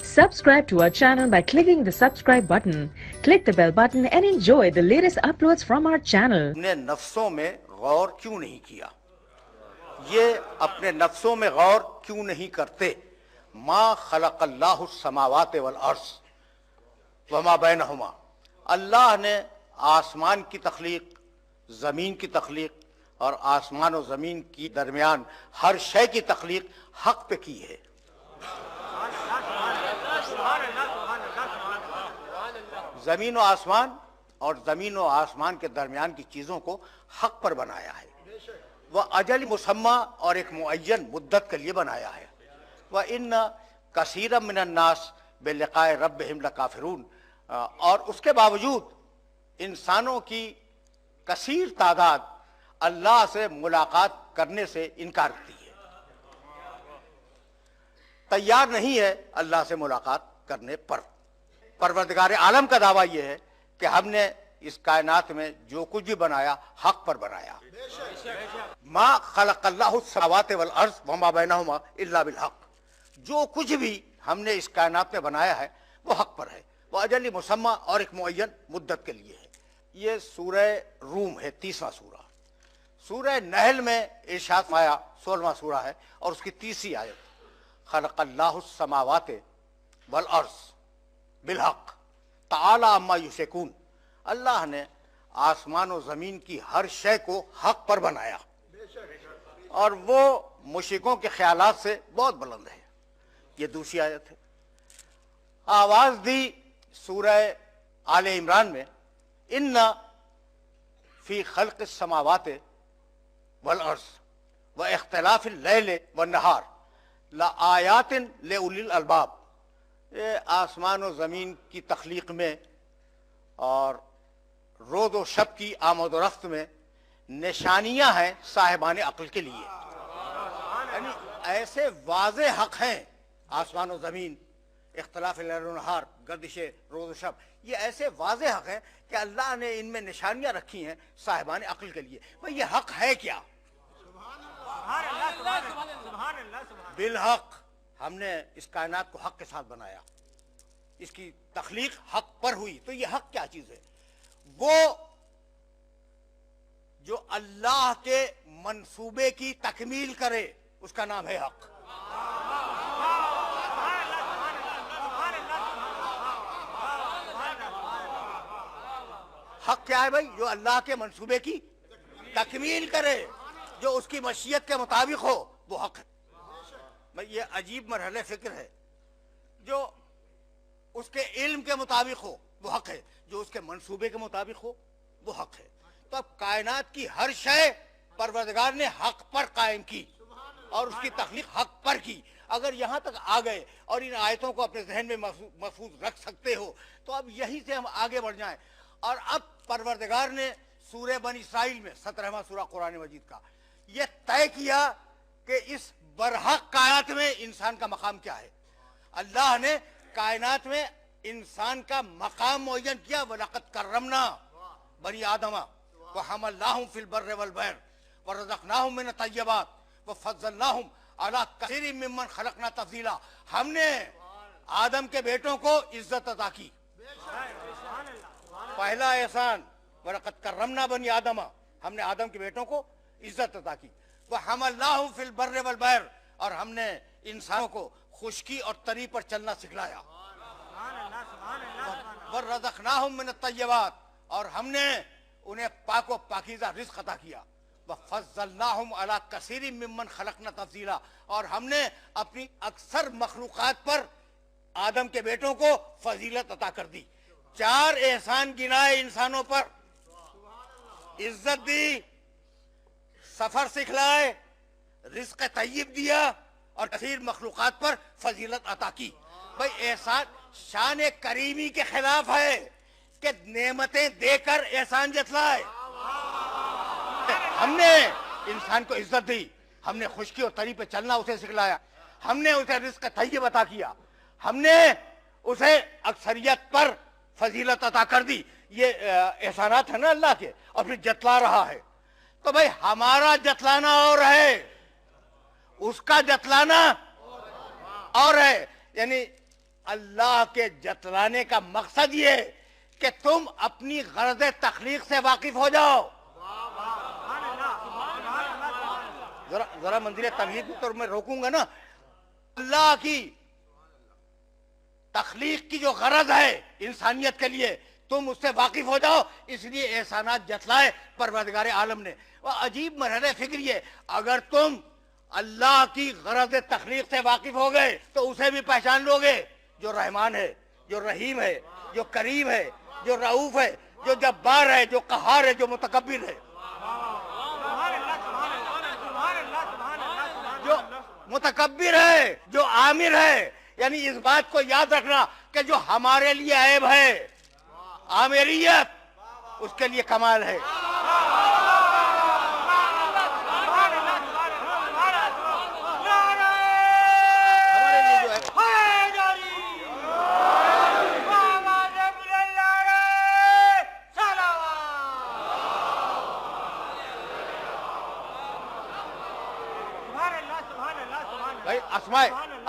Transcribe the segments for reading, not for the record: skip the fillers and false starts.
Subscribe to our channel by clicking the subscribe button. Click the bell button and enjoy the latest uploads from our channel. अपने नफ्सों में गौर क्यों नहीं किया? ये अपने नफ्सों में गौर क्यों नहीं करते? मा खलक़ल्लाहु समावाति वल अर्ज़ वमा बैनहुमा। अल्लाह ने आसमान की तख्लीक, ज़मीन की तख्लीक और आसमान और ज़मीन की दरमियान हर शय की तख्लीक हक पे की है। ज़मीन और आसमान और ज़मीन और आसमान के दरमियान की चीज़ों को हक पर बनाया है। वह अजल मुसम्मा और एक मुअय्यन मुद्दत के लिए बनाया है। वह इन कसीरम मिनन नास बिलिक़ाए रब्बिहिम लकाफ़िरून। और उसके बावजूद इंसानों की कसीर तादाद अल्लाह से मुलाकात करने से इनकार करती है, तैयार नहीं है अल्लाह से मुलाकात करने पर। परवरदिगार आलम का दावा यह है कि हमने इस कायनात में जो कुछ भी बनाया हक पर बनाया। मा खलक़ल्लाहु समावाति वल अर्ज़ वमा बैनहुमा इल्ला बिल हक। जो कुछ भी हमने इस कायनात में बनाया है वो हक पर है। वो अजली मुसम्मा और एक मुअय्यन मुद्दत के लिए है। ये सूरह रूम है, 30वां सूरा। सूरह नहल में इरशाद आया 16वां सूरा है और उसकी 30वीं आयत, खलक़ल्लाहु समावाति वल अर्ज़ बिल हक तआला अम्मा युशरिकून। अल्लाह ने आसमान और ज़मीन की हर शय को हक पर बनाया और वो मुशरिकों के ख्यालात से बहुत बुलंद है। ये दूसरी आयत है। आवाज दी सूरह आले इमरान में, इन्ना फी खल्क़ समावाति वल अर्ज़ व इख्तिलाफ़िल लैल वन नहार ला आयातिन ले उलिल अलबाब। ये आसमान और ज़मीन की तख्लीक में और रोज़ व शब की आमद व रफ्त में निशानियां हैं साहिबान अक्ल के लिए। यानी ऐसे वाज़े हक हैं आसमान और ज़मीन, इख्तिलाफ़ लैल व नहार, गर्दिश रोज़ व शब, ये ऐसे वाज़े हक हैं कि अल्लाह ने इनमें निशानियां रखी हैं साहिबान अक्ल के लिए। भाई ये हक है क्या? बिल हक। हमने इस कायनात को हक के साथ बनाया, इसकी तख्लीक हक पर हुई, तो ये हक क्या चीज है? वो जो अल्लाह के मंसूबे की तकमील करे उसका नाम है हक। हक क्या है भाई? जो अल्लाह के मंसूबे की तकमील करे, जो उसकी मशीयत के मुताबिक हो, वो हक है। भाई ये अजीब मरहले फिक्र है। जो उसके इल्म के मुताबिक हो वो हक है, जो उसके मंसूबे के मुताबिक हो वो हक है। तो अब कायनात की हर शय परवरदिगार ने हक पर कायम की और उसकी तख्लीक हक पर की। अगर यहाँ तक आ गए और इन आयतों को अपने जहन में महफूज रख सकते हो तो अब यहीं से हम आगे बढ़ जाएं। और अब परवरदिगार ने सूरह बनी इसराइल में 17वां सूरा कुरान मजीद का यह तय किया कि इस बरहक कायनात में इंसान का मकाम क्या है। अल्लाह ने कायनात में इंसान का मकाम मुअय्यन किया। वलक़द कर्रमना बनी आदमा व हमलनाहुम फिल बर्रि वल बहर व रज़क़नाहुम मिन तय्यबात व फज़्ज़लनाहुम अला कसीरिम मिम्मन खलक़ना तफ़ज़ीला। हमने आदम के बेटों को इज्जत अता की। पहला एहसान, वलक़द कर्रमना बनी आदमा, हमने आदम के बेटों को इज्जत अता की। व हमलनाहुम फिल बर्रि वल बहर, और हमने इंसानों को खुश्की और तरी पर चलना सिखलाया। व रज़क़नाहुम मिन तय्यबात, और हमने उन्हें पाक व पाकीज़ा रिज़्क़ अता किया। व फज़्ज़लनाहुम अला कसीरिम मिम्मन खलक़ना तफ़ज़ीला, और हमने अपनी अक्सर मखलूक़ात पर आदम के बेटों को फजीलत अता कर दी। 4 एहसान गिनाए इंसानों पर, इज्जत दी, सफर सिखलाए, रिज़्क़ तय्यब दिया और कसीर मखलूक़ात पर फजीलत अता की। भाई एहसान शान करीमी के खिलाफ है कि नेमतें देकर एहसान जतलाए। हमने इंसान को इज्जत दी, हमने खुश्की और तरी पे चलना उसे सिखलाया, हमने उसे रिज़्क़ तय्यब अता किया, हमने उसे अक्सरियत पर फजीलत अता कर दी। ये एहसानात है ना अल्लाह के, और फिर जतला रहा है। तो भाई हमारा जतलाना और है, उसका जतलाना और है। यानी अल्लाह के जतलाने का मकसद ये कि तुम अपनी गर्ज तख्लीक से वाकिफ हो जाओ। जरा मंजिल तमहीद में तो मैं रोकूंगा ना। अल्लाह की तख्लीक की जो गरज है इंसानियत के लिए, तुम उससे वाकिफ हो जाओ, इसलिए एहसानात जतलाए परवरदिगार आलम ने। वह अजीब मरहले फिक्र ये, अगर तुम अल्लाह की गरज तख्लीक से वाकिफ हो गए तो उसे भी पहचान लोगे, जो रहमान है, जो रहीम है, जो करीम है, जो रऊफ है, जो जब्बार है, जो कहार है, जो मुतकब्बिर है। जो मुतकब्बिर है, जो आमिर है, यानी इस बात को याद रखना कि जो हमारे लिए ऐब है, आमिरियत, उसके लिए कमाल है।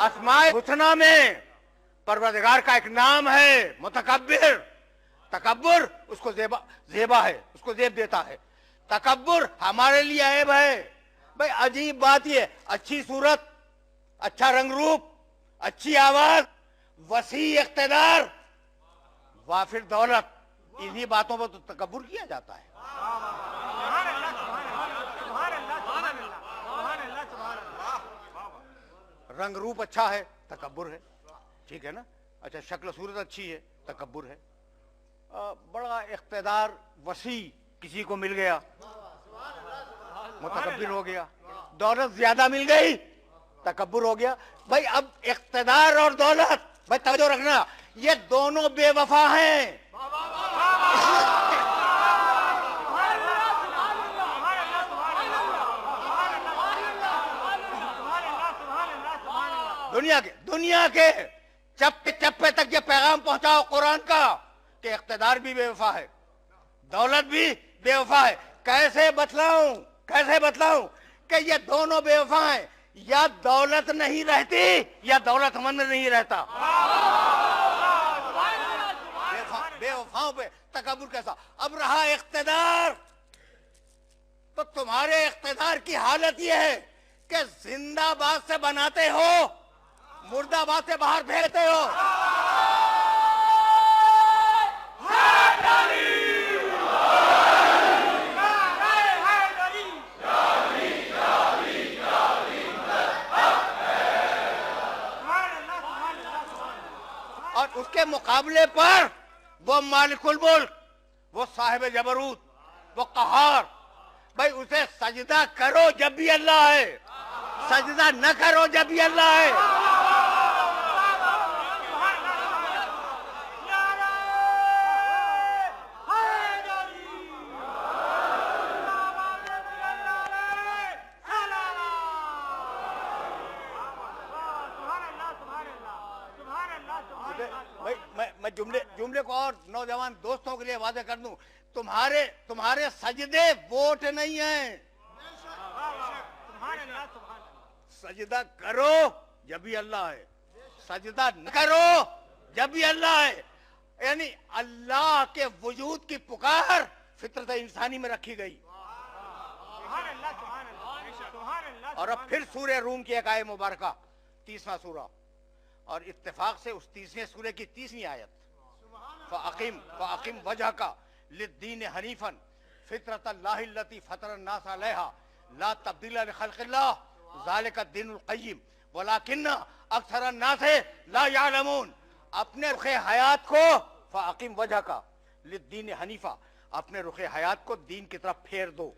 अस्माए हुस्ना में परवरदिगार का एक नाम है मुतकब्बिर। तकब्बुर उसको जेबा है, उसको जेब देता है। तकब्बुर हमारे लिए ऐब है। भाई अजीब बात ये, अच्छी सूरत, अच्छा रंग रूप, अच्छी आवाज, वसी इख्तिदार, वाफिर दौलत, इन्हीं बातों पर तो तकब्बुर किया जाता है। रंग रूप अच्छा है, तकब्बुर है, ठीक है ना। अच्छा शक्ल सूरत अच्छी है, तकब्बुर है। बड़ा इख्तिदार वसी किसी को मिल गया, मुतकब्बिर हो गया। दौलत ज्यादा मिल गई, तकब्बुर हो गया। भाई अब इख्तिदार और दौलत, भाई तवज्जो रखना, ये दोनों बेवफा हैं। दुनिया के चप्पे चप्पे तक ये पैगाम पहुंचाओ कुरान का कि इख्तिदार भी बेवफा है, दौलत भी बेवफा है। कैसे बतलाऊं कि ये दोनों बेवफा हैं? या दौलत नहीं रहती या दौलतमंद नहीं रहता। बेवफाओं पे तकब्बुर कैसा। अब रहा इख्तिदार, तो तुम्हारे इख्तिदार की हालत ये है कि जिंदाबाद से बनाते हो, मुर्दाबाद से बाहर फेंकते हो। और उसके मुकाबले पर वो मालिकुल मुल्क, वो साहिब जबरूत, वो कहार, भाई उसे सजदा करो जब भी अल्लाह है, सजदा न करो जब भी अल्लाह है। मैं जुमले को और नौजवान दोस्तों के लिए वादे कर दूं, तुम्हारे सजदे वोट नहीं है। सजदा करो जब भी अल्लाह है, सजदा न करो जब भी अल्लाह है। यानी अल्लाह के वजूद की पुकार फितरत इंसानी में रखी गई। और अब फिर सूरह रूम की एक आयत मुबारका, 30वां सूरा, और इत्तेफाक से उस 30वें सूरे की 30वीं आयत, फ़अक़िम वजहका लिद्दीन हनीफन फ़ितरतल्लाहि अल्लती फ़तरन्नास अलैहा ला तब्दीला लिख़ल्क़िल्लाह ज़ालिका दीनुल क़य्यिम वलाकिन्न अक्सरन्नास ला यअलमून। अपने रुखे हयात को, फ़अक़िम वजहका लिद्दीन हनीफा, अपने रुखे हयात को दीन की तरफ फेर दो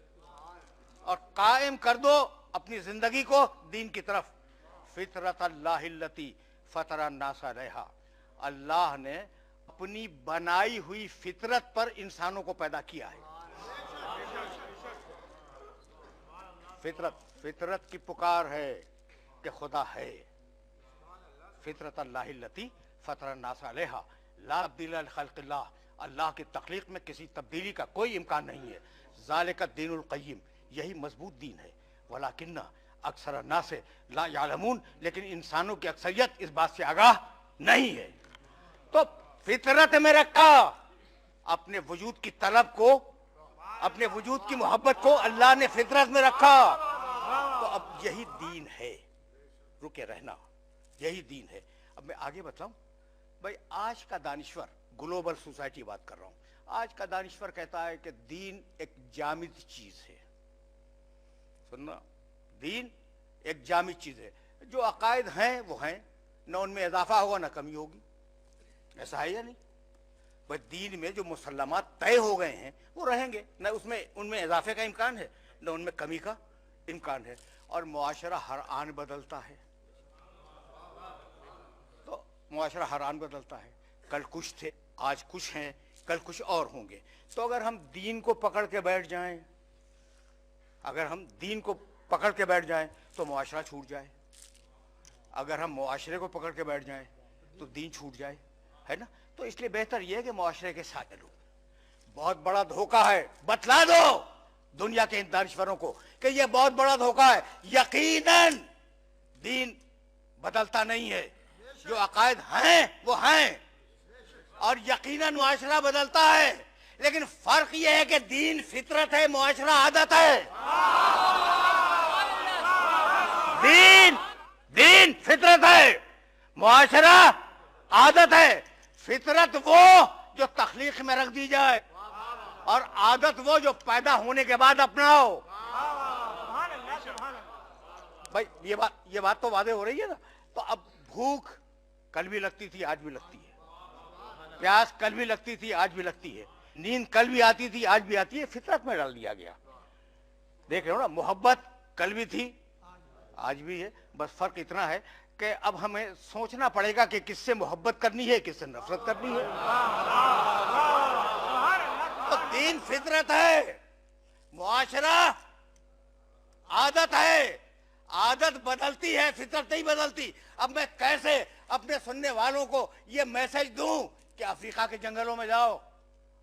और कायम कर दो अपनी जिंदगी को दीन की तरफ। फ़ितरतल्लाहि अल्लती फ़तरन्नास अलैहा, अल्लाह ने अपनी बनाई हुई फितरत पर इंसानों को पैदा किया है। फितरत की पुकार है कि खुदा है। फ़ितरतल्लाहि अल्लती फ़तरन्नास अलैहा ला तब्दीला लिख़ल्क़िल्लाह, अल्लाह की तख्लीक में किसी तब्दीली का कोई इम्कान नहीं है। ज़ालिका दीनुल क़य्यिम, यही मजबूत दीन है। वलाकिन्न अक्सर अन्नास ला यअलमून, लेकिन इंसानों की अक्सरियत इस बात से आगाह नहीं है। फितरत में रखा, अपने वजूद की तलब को, अपने वजूद की मोहब्बत को अल्लाह ने फितरत में रखा। तो अब यही दीन है, रुके रहना, यही दीन है। अब मैं आगे बताऊं भाई, आज का दानिश्वर, ग्लोबल सोसाइटी बात कर रहा हूं, आज का दानिश्वर कहता है कि दीन एक जामिद चीज है। सुनना, दीन एक जामिद चीज है, जो अकायद हैं वो हैं, न उनमें इजाफा होगा न कमी होगी। ऐसा है या नहीं भाई? दीन में जो मुसल्लमात तय हो गए हैं वो रहेंगे, न उसमें उनमें इजाफे का इम्कान है न उनमें कमी का इम्कान है। और मुआशरा हर आन बदलता है, तो मुआशरा हर आन बदलता है। कल कुछ थे, आज कुछ हैं, कल कुछ और होंगे। तो अगर हम दीन को पकड़ के बैठ जाएं, अगर हम दीन को पकड़ के बैठ जाएं तो मुआशरा छूट जाए, अगर हम मुआशरे को पकड़ के बैठ जाएं तो दीन छूट जाए, है ना? तो इसलिए बेहतर यह है कि मुआशरे के साथ चलो। बहुत बड़ा धोखा है, बतला दो दुनिया के इन दानिश्वरों को कि यह बहुत बड़ा धोखा है। यकीनन दीन बदलता नहीं है, जो अकायद हैं वो हैं, और यकीनन मुआशरा बदलता है। लेकिन फर्क यह है कि दीन फितरत है, मुआशरा आदत है। दीन फितरत है, मुआशरा आदत है। फितरत वो जो तख्लीक में रख दी जाए, और आदत वो जो पैदा होने के बाद अपनाओ। भाई ये बात तो वादे हो रही है ना? तो अब भूख कल भी लगती थी, आज भी लगती है, प्यास कल भी लगती थी, आज भी लगती है, नींद कल भी आती थी, आज भी आती है, फितरत में डाल दिया गया। देख रहे हो ना, मोहब्बत कल भी थी, आज भी है। बस फर्क इतना है कि अब हमें सोचना पड़ेगा कि किससे मोहब्बत करनी है, किससे नफरत करनी है। तो दीन फितरत है, मुआशरा आदत है। आदत बदलती है, फितरत नहीं बदलती। अब मैं कैसे अपने सुनने वालों को ये मैसेज दूं कि अफ्रीका के जंगलों में जाओ?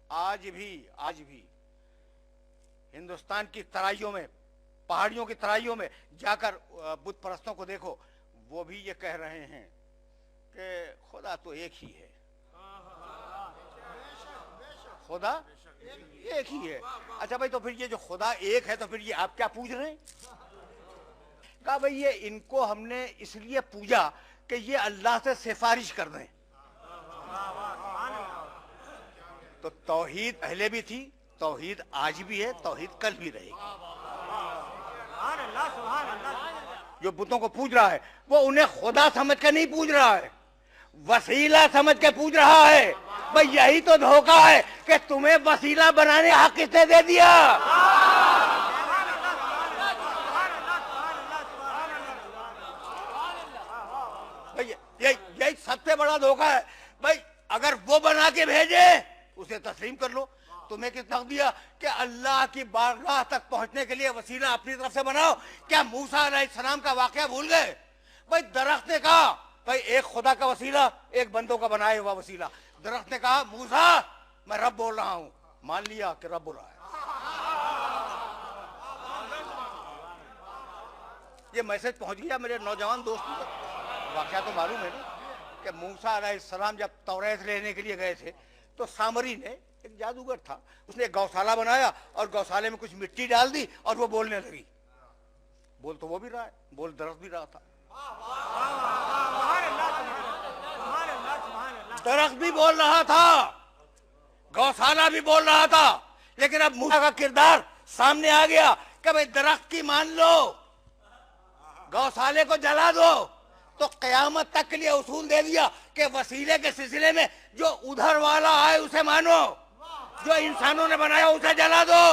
आज भी हिंदुस्तान की तराइयों में, पहाड़ियों की तराइयों में जाकर बुत परस्तों को देखो, वो भी ये कह रहे हैं कि खुदा तो एक ही है, खुदा एक ही है। अच्छा भाई, तो फिर ये जो खुदा एक है, तो फिर ये आप क्या पूछ रहे हैं? कहा भाई ये इनको हमने इसलिए पूजा कि ये अल्लाह से सिफारिश कर दें। तो तौहीद पहले भी थी, तौहीद आज भी है, तौहीद कल भी रहेगी। जो बुतों को पूज रहा है वो उन्हें खुदा समझ के नहीं पूज रहा है, वसीला समझ के पूज रहा है। भाई यही तो धोखा है कि तुम्हें वसीला बनाने हक किसने दे दिया? भाई यही सबसे बड़ा धोखा है। भाई अगर वो बना के भेजे उसे तस्लीम कर लो। तुम्हें किस हक दिया कि अल्लाह की बारगाह तक पहुंचने के लिए वसीला अपनी तरफ से बनाओ? क्या मूसा अलैहिस्सलाम का वाकया भूल गए? भाई दरख्त ने कहा भाई एक खुदा का वसीला, एक बंदों का बनाया हुआ वसीला। दरख्त ने कहा मूसा मैं रब बोल रहा हूं, मान लिया कि रब बोल रहा है। ये मैसेज पहुंच गया मेरे नौजवान दोस्तों तक। वाकया तो मालूम है ना कि मूसा अलैहिस्सलाम जब तौरात लेने के लिए गए थे तो सामरी ने, एक जादूगर था, उसने एक गौशाला बनाया और गौशाले में कुछ मिट्टी डाल दी और वो बोलने लगी। बोल तो वो भी रहा है, बोल दरख्त भी रहा था, दरख्त भी बोल रहा था, गौशाला भी बोल रहा था। लेकिन अब मूसा का किरदार सामने आ गया कि भाई दरख्त की मान लो, गौशाले को जला दो। तो कयामत तक के लिए उसूल दे दिया कि वसीले के सिलसिले में जो उधर वाला आए उसे मानो, जो इंसानों ने बनाया उसे जला दो।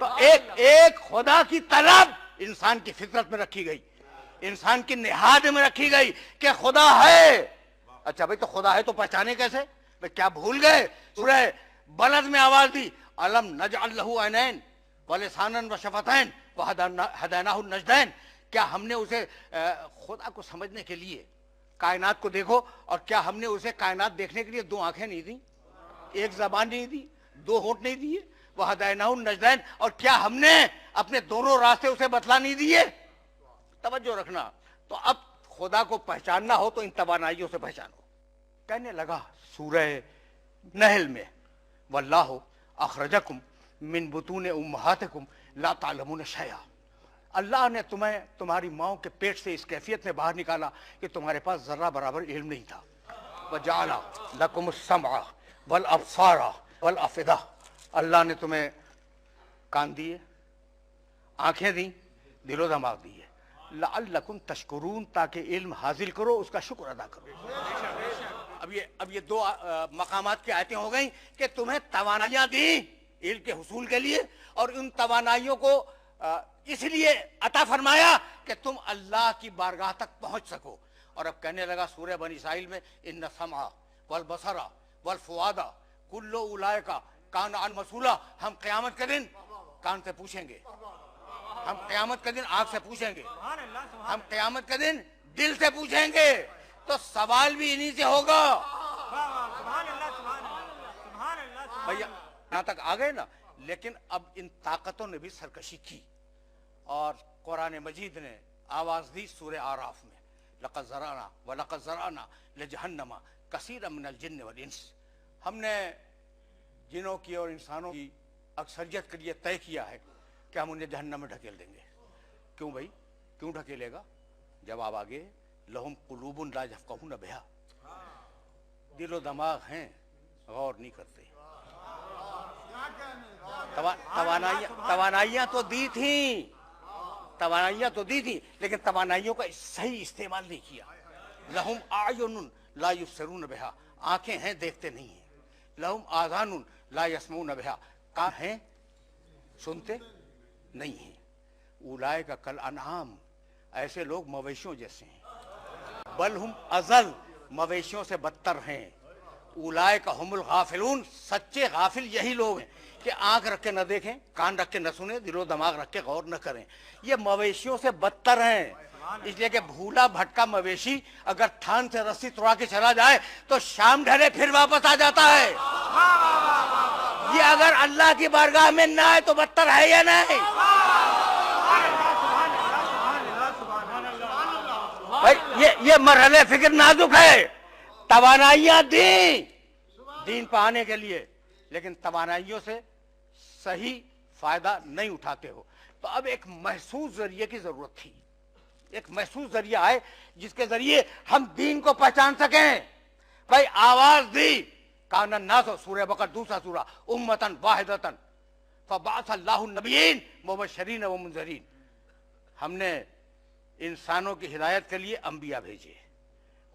तो एक खुदा की तलब इंसान की फितरत में रखी गई, इंसान की निहाद में रखी गई कि खुदा है। अच्छा भाई, तो खुदा है तो पहचाने कैसे? भाई क्या भूल गए? सूरह बलद में आवाज दी, अलम नजअल लहू ऐनैन व लिसानन व शफतैन व हदैनाहु नजदैन। क्या हमने उसे खुदा को समझने के लिए कायनात को देखो, और क्या हमने उसे कायनात देखने के लिए दो आंखें नहीं दी, एक जबान नहीं दी, दो होंठ नहीं दिए, वह हदैनाहु नजदैन, और क्या हमने अपने दोनों रास्ते उसे बतला नहीं दिए? तवज्जो रखना। तो अब खुदा को पहचानना हो तो इन तवानाइयों से पहचानो। कहने लगा सूरह नहल में, वल्लाहु अखरजकुम मिन बुतून उम्महातिकुम ला तालमून शैआ, अल्लाह ने तुम्हें तुम्हारी माओ के पेट से इस कैफियत में बाहर निकाला कि तुम्हारे पास जर्रा बराबर इल्म नहीं था। वजाला लकुम सम्अ वल अब्सारा वल अफिदा, अल्लाह ने तुम्हें कान दिए, आंखें दी, दिलो दिमाग दिए, लअल्लकुम तशकुरून, ताकि इल्म हासिल करो, उसका शुक्र अदा करो। अब ये दो मकामात की आयतें हो गई कि तुम्हें तवानाइयां दी इल्म के हुसूल के लिए, और उन तवानाइयों को इसलिए अता फरमाया कि तुम अल्लाह की बारगाह तक पहुंच सको। और अब कहने लगा सूरह बनी इस्राइल में, इन्न समा वल बसरा वल फुआदा कुल्लु उलाइका कान अन मसूला, हम क़यामत के दिन कान से पूछेंगे, हम क़यामत के दिन आंख से पूछेंगे, हम क़यामत के दिन दिल से पूछेंगे। तो सवाल भी इन्हीं से होगा। भैया यहां तक आ गए ना। लेकिन अब इन ताकतों ने भी सरकशी की, और कुरान मजीद ने आवाज दी सूरह आराफ में, लक़द ज़रअना व लक़द ज़रअना लिजहन्नम कसीरन मिनल जिन्न वल इंस, हमने जिनों की और इंसानों की अक्सरियत के लिए तय किया है कि हम उन्हें जहन्नम में ढकेल देंगे। क्यों भाई, क्यों ढकेलेगा? जवाब आगे, लहुम कुलूबुन ला यफ़क़हून बिहा, दिलो दिमाग हैं, गौर नहीं करते। तवानाइयां तो दी थी, तवानाइयां तो दी थी, लेकिन तवानाइयों का सही इस्तेमाल नहीं किया। लहुम आयुनुन ला युबसिरून बिहा, आंखें हैं देखते नहीं हैं। लहुम आज़ानुन ला यस्मऊन बिहा, कान हैं सुनते नहीं हैं। उलाइका कल अनआम, ऐसे लोग मवेशियों जैसे हैं। बल हुम अजल, मवेशियों से बदतर हैं। उलाइका हुमुल गाफिलून, सच्चे गाफिल यही लोग हैं कि आंख रख के न देखें, कान रख के न सुने, दिलो दिमाग रख के गौर न करें। ये मवेशियों से बदतर हैं। इसलिए कि भूला भटका मवेशी अगर थान से रस्सी तोड़ा के चला जाए तो शाम ढले फिर वापस आ जाता है। ये अगर अल्लाह की बारगाह में ना आए तो बदतर है या नहीं? भाई ये मरहले फिक्र नाजुक है। तवानाइयां दी दीन पर आने के लिए, लेकिन तवानाइयों से सही फायदा नहीं उठाते हो। तो अब एक महसूस जरिए की जरूरत थी, एक महसूस जरिया आए जिसके जरिए हम दीन को पहचान सकें। भाई आवाज दी, कान अन्नास, सूरह बकर दूसरा सूरा, उम्मतन वाहिदतन फबअसल्लाहु नबिय्यीन मुबश्शिरीन व मुनज़िरीन, हमने इंसानों की हिदायत के लिए अंबिया भेजे,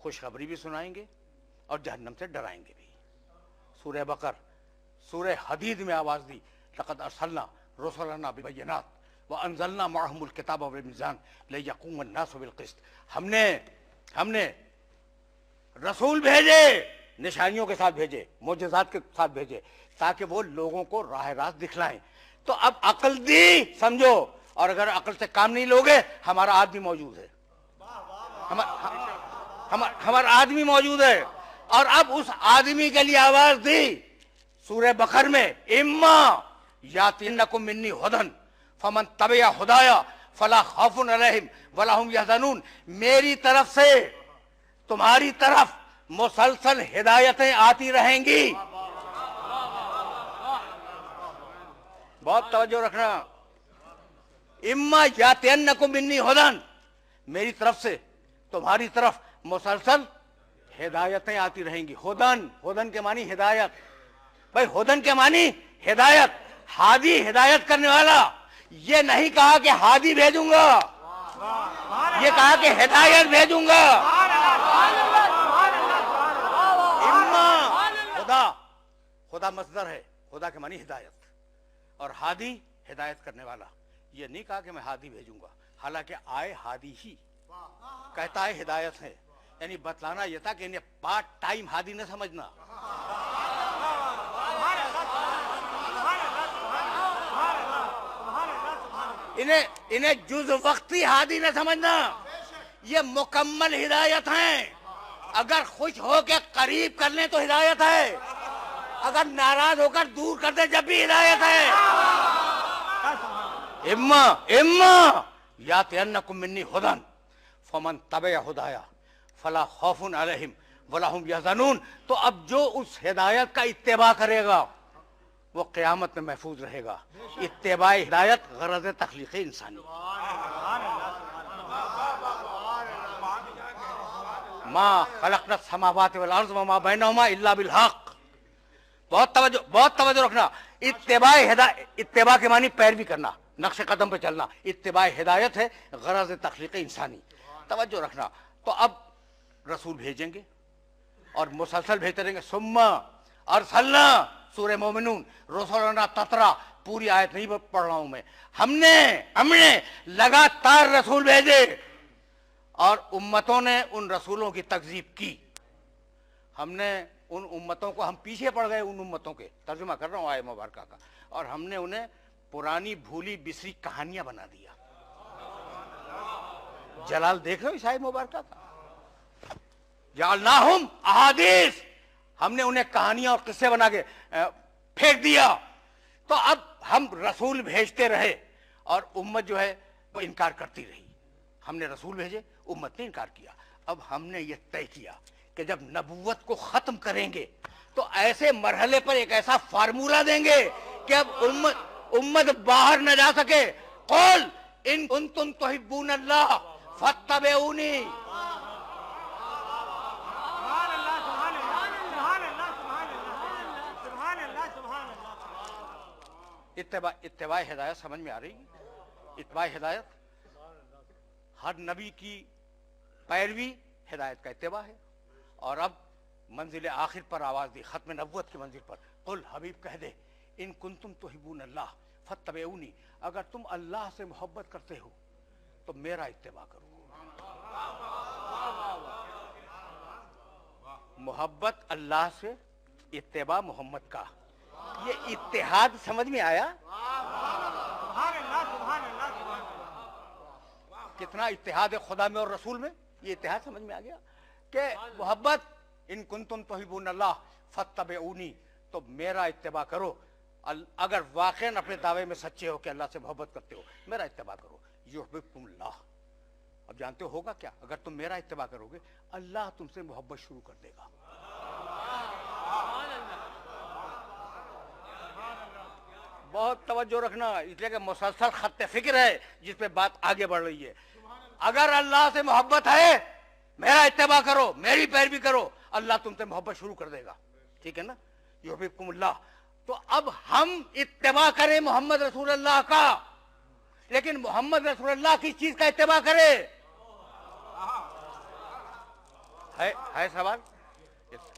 खुशखबरी भी सुनाएंगे और जहन्नम से डराएंगे भी। सूरह बकर, सूरह हदीद में आवाज दी, लक़द अरसलना रुसलना बिबय्यिनात व अंज़लना मअहुमुल किताब वल मीज़ान लियक़ूमन नासु बिल क़िस्त, हमने रसूल भेजे, निशानियों के साथ भेजे, मोजज़ात के साथ भेजे, ताकि वो लोगों को राह रास्त दिखलाएं। तो अब अक्ल दी, समझो, और अगर अक्ल से काम नहीं लोगे, हमारा आदमी मौजूद है, हमारा आदमी मौजूद है। और अब उस आदमी के लिए आवाज दी सूरह बकर में, इम्मा यातिन्नकुम मिन्नी हुदन फमन तबिया हुदाया फला खौफुन अलैहिम वला हुम यहज़नून, मेरी तरफ से तुम्हारी तरफ मुसलसल हिदायतें आती रहेंगी। बहुत तवज्जो रखना। इम्मा यातिन्नकुम मिन्नी हुदन, मेरी तरफ से तुम्हारी तरफ मुसलसल हिदायतें आती रहेंगी। हुदन, हुदन के मानी हिदायत। भाई हुदन के मानी हिदायत, हादी हिदायत करने वाला। ये नहीं कहा कि हादी भेजूंगा, ये कहा कि हिदायत भेजूंगा। इम्मा, खुदा, खुदा मस्दर है, खुदा के मानी हिदायत, और हादी हिदायत करने वाला। ये नहीं कहा कि मैं हादी भेजूंगा, हालांकि आए हादी ही, कहता है हिदायत है। यानी बतलाना यह था कि इन्हें पार्ट टाइम हादी न समझना, इन्हें जुज़ वक्ती हादी न समझना। ये मुकम्मल हिदायत हैं, अगर खुश होकर करीब कर ले तो हिदायत है, अगर नाराज होकर दूर कर दे जब भी हिदायत है। इम्मा इम्मा यातियन्नकुम मिन्नी हुदन फमन तबिअ हुदाया फला खौफुन अलैहिम वला हुम यहज़नून। तो अब जो उस हिदायत का इत्तेबा करेगा वो क़यामत में महफूज रहेगा। इत्तेबा हिदायत गरज़ तख्लीक़ी इंसानी। मा खलक़ना समावाति वल अर्ज़ वमा बैनहुमा इल्ला बिल हक़। बहुत तवज्जो रखना। इत्तेबा के मानी पैरवी करना, नक्शे कदम पे चलना। इत्तेबा हिदायत है गरज़ तख्लीक़ी इंसानी। तवज्जो रखना। तो अब रसूल भेजेंगे और मुसलसल भेजते रहेंगे। सुम्मा अरसलना सूरह मोमिनून रसूलना ततरा, पूरी आयत नहीं पढ़ रहा हूं मैं। हमने लगातार रसूल भेजे और उम्मतों ने उन रसूलों की तकज़ीब की। हमने उन उम्मतों को, हम पीछे पड़ गए उन उम्मतों के, तर्जुमा कर रहा हूँ आयत मुबारका का, और हमने उन्हें पुरानी भूली बिसरी कहानियां बना दिया। जलाल देख रहे हो इस आयत मुबारका का। जअलनाहुम अहादीस, हमने उन्हें कहानियां और किस्से बना के फेंक दिया। तो अब हम रसूल भेजते रहे और उम्मत जो है वो इनकार करती रही। हमने रसूल भेजे, उम्मत ने इनकार किया। अब हमने ये तय किया कि जब नबुव्वत को खत्म करेंगे तो ऐसे मरहले पर एक ऐसा फार्मूला देंगे कि अब उम्मत बाहर न जा सके। क़ुल इन कुंतुम तुहिब्बूनल्लाह फत्तबिऊनी। इत्तिबा हिदायत समझ में आ रही? इत्तिबा हिदायत, हर नबी की पैरवी हिदायत का इत्तिबा है। और अब मंजिल आखिर पर आवाज दी, खत्म नबुव्वत की मंजिल पर। कुल हबीब कह दे इन कुंतुम तुहिब्बूनल्लाह फत्तबिऊनी, अगर तुम अल्लाह से मोहब्बत करते हो तो मेरा इत्तिबा करो। मोहब्बत अल्लाह से, इत्तिबा मोहम्मद का। ये इत्तेहाद समझ में आया? कितना इत्तेहाद है खुदा में और रसूल में। ये इत्तेहाद समझ में आ गया कि मोहब्बत, इन कुंतुम तुहिब्बूनल्लाह फत्तबिऊनी, तो मेरा इत्तिबा करो। अगर वाकई अपने दावे में सच्चे हो कि अल्लाह से मोहब्बत करते हो, मेरा इत्तिबा करो। युहिब्बुकुमुल्लाह। अब जानते हो होगा क्या? अगर तुम मेरा इत्तिबा करोगे अल्लाह तुमसे मोहब्बत शुरू कर देगा। बहुत तवज्जो रखना, इसलिए कि मुसलसल खत्ते फिक्र है जिस पे बात आगे बढ़ रही है। अगर अल्लाह से मोहब्बत है, मेरा इत्तिबा करो, मेरी पैरवी करो, अल्लाह तुमसे मोहब्बत शुरू कर देगा। ठीक है ना? युहिब्बुकुमुल्लाह। तो अब हम इत्तिबा करें मोहम्मद रसूलुल्लाह का, लेकिन मोहम्मद रसूलुल्लाह किस चीज का इत्तिबा करे? है सवाल